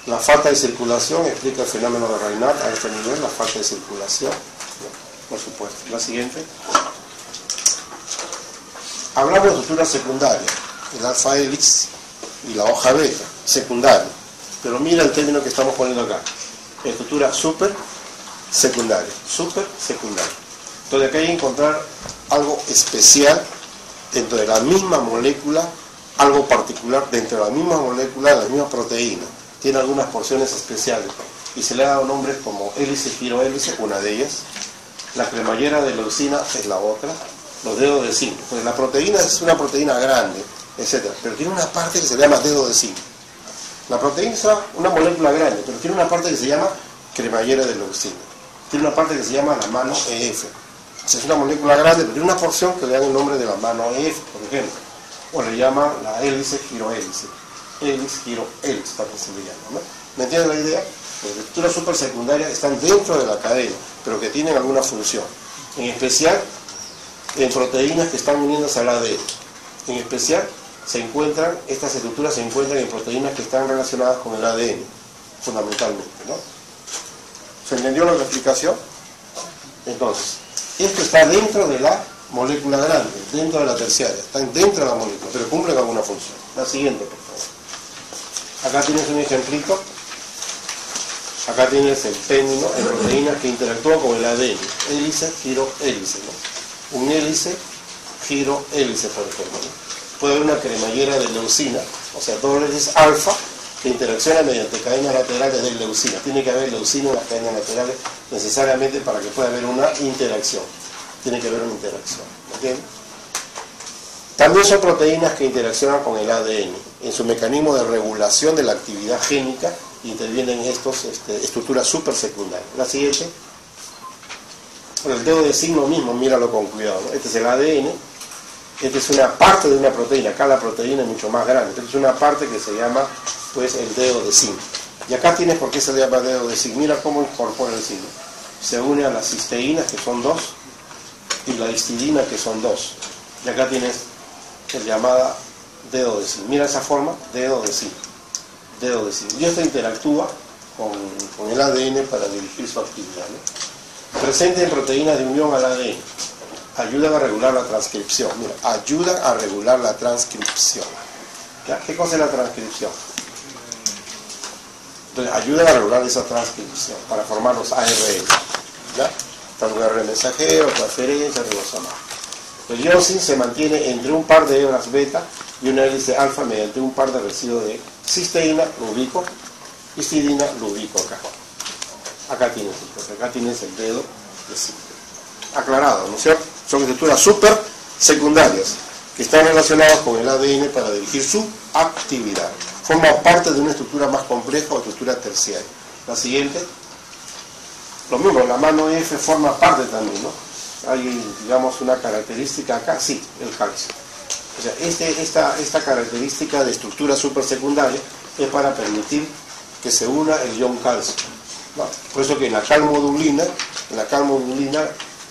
La falta de circulación explica el fenómeno de Raynaud a este nivel, la falta de circulación, ¿no? Por supuesto. La siguiente. Hablamos de estructura secundaria, el alfa hélix y la hoja beta, secundaria. Pero mira el término que estamos poniendo acá, estructura super secundaria, super secundaria. Entonces acá hay que encontrar algo especial dentro de la misma molécula, algo particular dentro de la misma molécula, de la misma proteína. Tiene algunas porciones especiales y se le ha dado nombres como hélice, girohélice, una de ellas. La cremallera de leucina es la otra. Los dedos de zinc. Pues la proteína es una proteína grande, etc. Pero tiene una parte que se llama dedo de zinc. La proteína es una molécula grande, pero tiene una parte que se llama cremallera de leucina. Tiene una parte que se llama la mano EF. O sea, es una molécula grande, pero tiene una porción que le dan el nombre de la mano EF, por ejemplo. O le llaman la hélice girohélice. Hélice girohélice, también se le llama, ¿no? ¿Me entienden la idea? Las estructuras supersecundarias están dentro de la cadena, pero que tienen alguna función. En especial, en proteínas que están uniéndose al ADN. En especial, estas estructuras se encuentran en proteínas que están relacionadas con el ADN, fundamentalmente, ¿no? ¿Se entendió la explicación? Entonces, esto está dentro de la molécula grande, dentro de la terciaria, está dentro de la molécula, pero cumple con alguna función. La siguiente, por favor. Acá tienes un ejemplito. Acá tienes el término en proteínas que interactúan con el ADN. Hélice, girohélice, ¿no? Un hélice, girohélice, por ejemplo, ¿no? Puede haber una cremallera de leucina, o sea, dos hélices alfa que interaccionan mediante cadenas laterales de leucina. Tiene que haber leucina en las cadenas laterales necesariamente para que pueda haber una interacción. Tiene que haber una interacción, ¿entiendes? También son proteínas que interaccionan con el ADN. En su mecanismo de regulación de la actividad génica intervienen estas estructuras supersecundarias. La siguiente. Con el dedo de zinc lo mismo, míralo con cuidado, ¿no? Este es el ADN, esta es una parte de una proteína, acá la proteína es mucho más grande, esta es una parte que se llama, pues, el dedo de zinc. Y acá tienes por qué se llama dedo de zinc, mira cómo incorpora el zinc. Se une a las cisteínas, que son 2, y la histidina, que son 2. Y acá tienes el llamado dedo de zinc. Mira esa forma, dedo de zinc. Dedo de zinc. Y esto interactúa con el ADN para dirigir su actividad, ¿no? Presente en proteínas de unión al ADN. Ayudan a regular la transcripción. Mira, ayudan a regular la transcripción. ¿Ya? ¿Qué cosa es la transcripción? Entonces, ayudan a regular esa transcripción para formar los ARN. ¿Ya? Tanto un ARN mensajero, transferencia, ribosomal. El ion zinc se mantiene entre un par de hebras beta y una hélice alfa mediante un par de residuos de cisteína, lubico, histidina, lubico acá. Acá tienes el dedo de zinc. Aclarado, ¿no es cierto? Son estructuras super secundarias que están relacionadas con el ADN para dirigir su actividad. Forma parte de una estructura más compleja o estructura terciaria. La siguiente. Lo mismo, la mano F forma parte también, ¿no? Hay, digamos, una característica acá, sí, el calcio. O sea, esta característica de estructura supersecundaria es para permitir que se una el ion calcio. ¿No? Por eso que en la calmodulina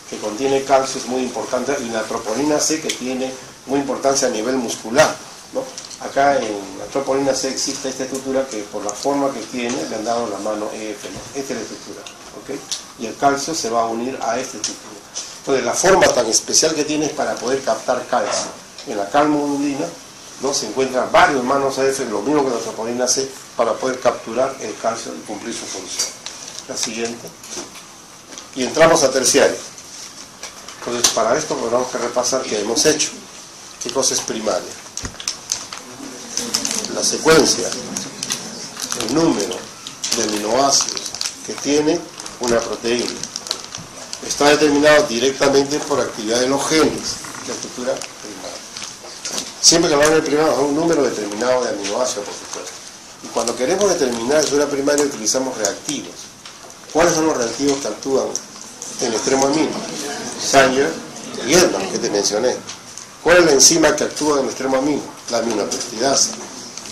que contiene calcio es muy importante, y la troponina C que tiene muy importancia a nivel muscular, ¿no? Acá en la troponina C existe esta estructura que por la forma que tiene le han dado la mano EF, ¿no? Esta es la estructura, ¿ok? Y el calcio se va a unir a esta estructura. Entonces la forma tan especial que tiene es para poder captar calcio. En la calmodulina, ¿no? Se encuentran varios manos EF, lo mismo que la troponina C, para poder capturar el calcio y cumplir su función. La siguiente. Y entramos a terciario. Entonces, para esto tenemos que repasar qué hemos hecho. ¿Qué cosa es primaria? La secuencia, el número de aminoácidos que tiene una proteína. Está determinado directamente por actividad de los genes, la estructura primaria. Siempre que hablamos de primaria, un número determinado de aminoácidos, por supuesto. Y cuando queremos determinar la estructura primaria, utilizamos reactivos. ¿Cuáles son los reactivos que actúan en el extremo amino? Sanger y Eldon, que te mencioné. ¿Cuál es la enzima que actúa en el extremo amino? La aminopeptidasa.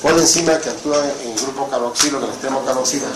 ¿Cuál es la enzima que actúa en el grupo carboxilo, en el extremo carboxilo?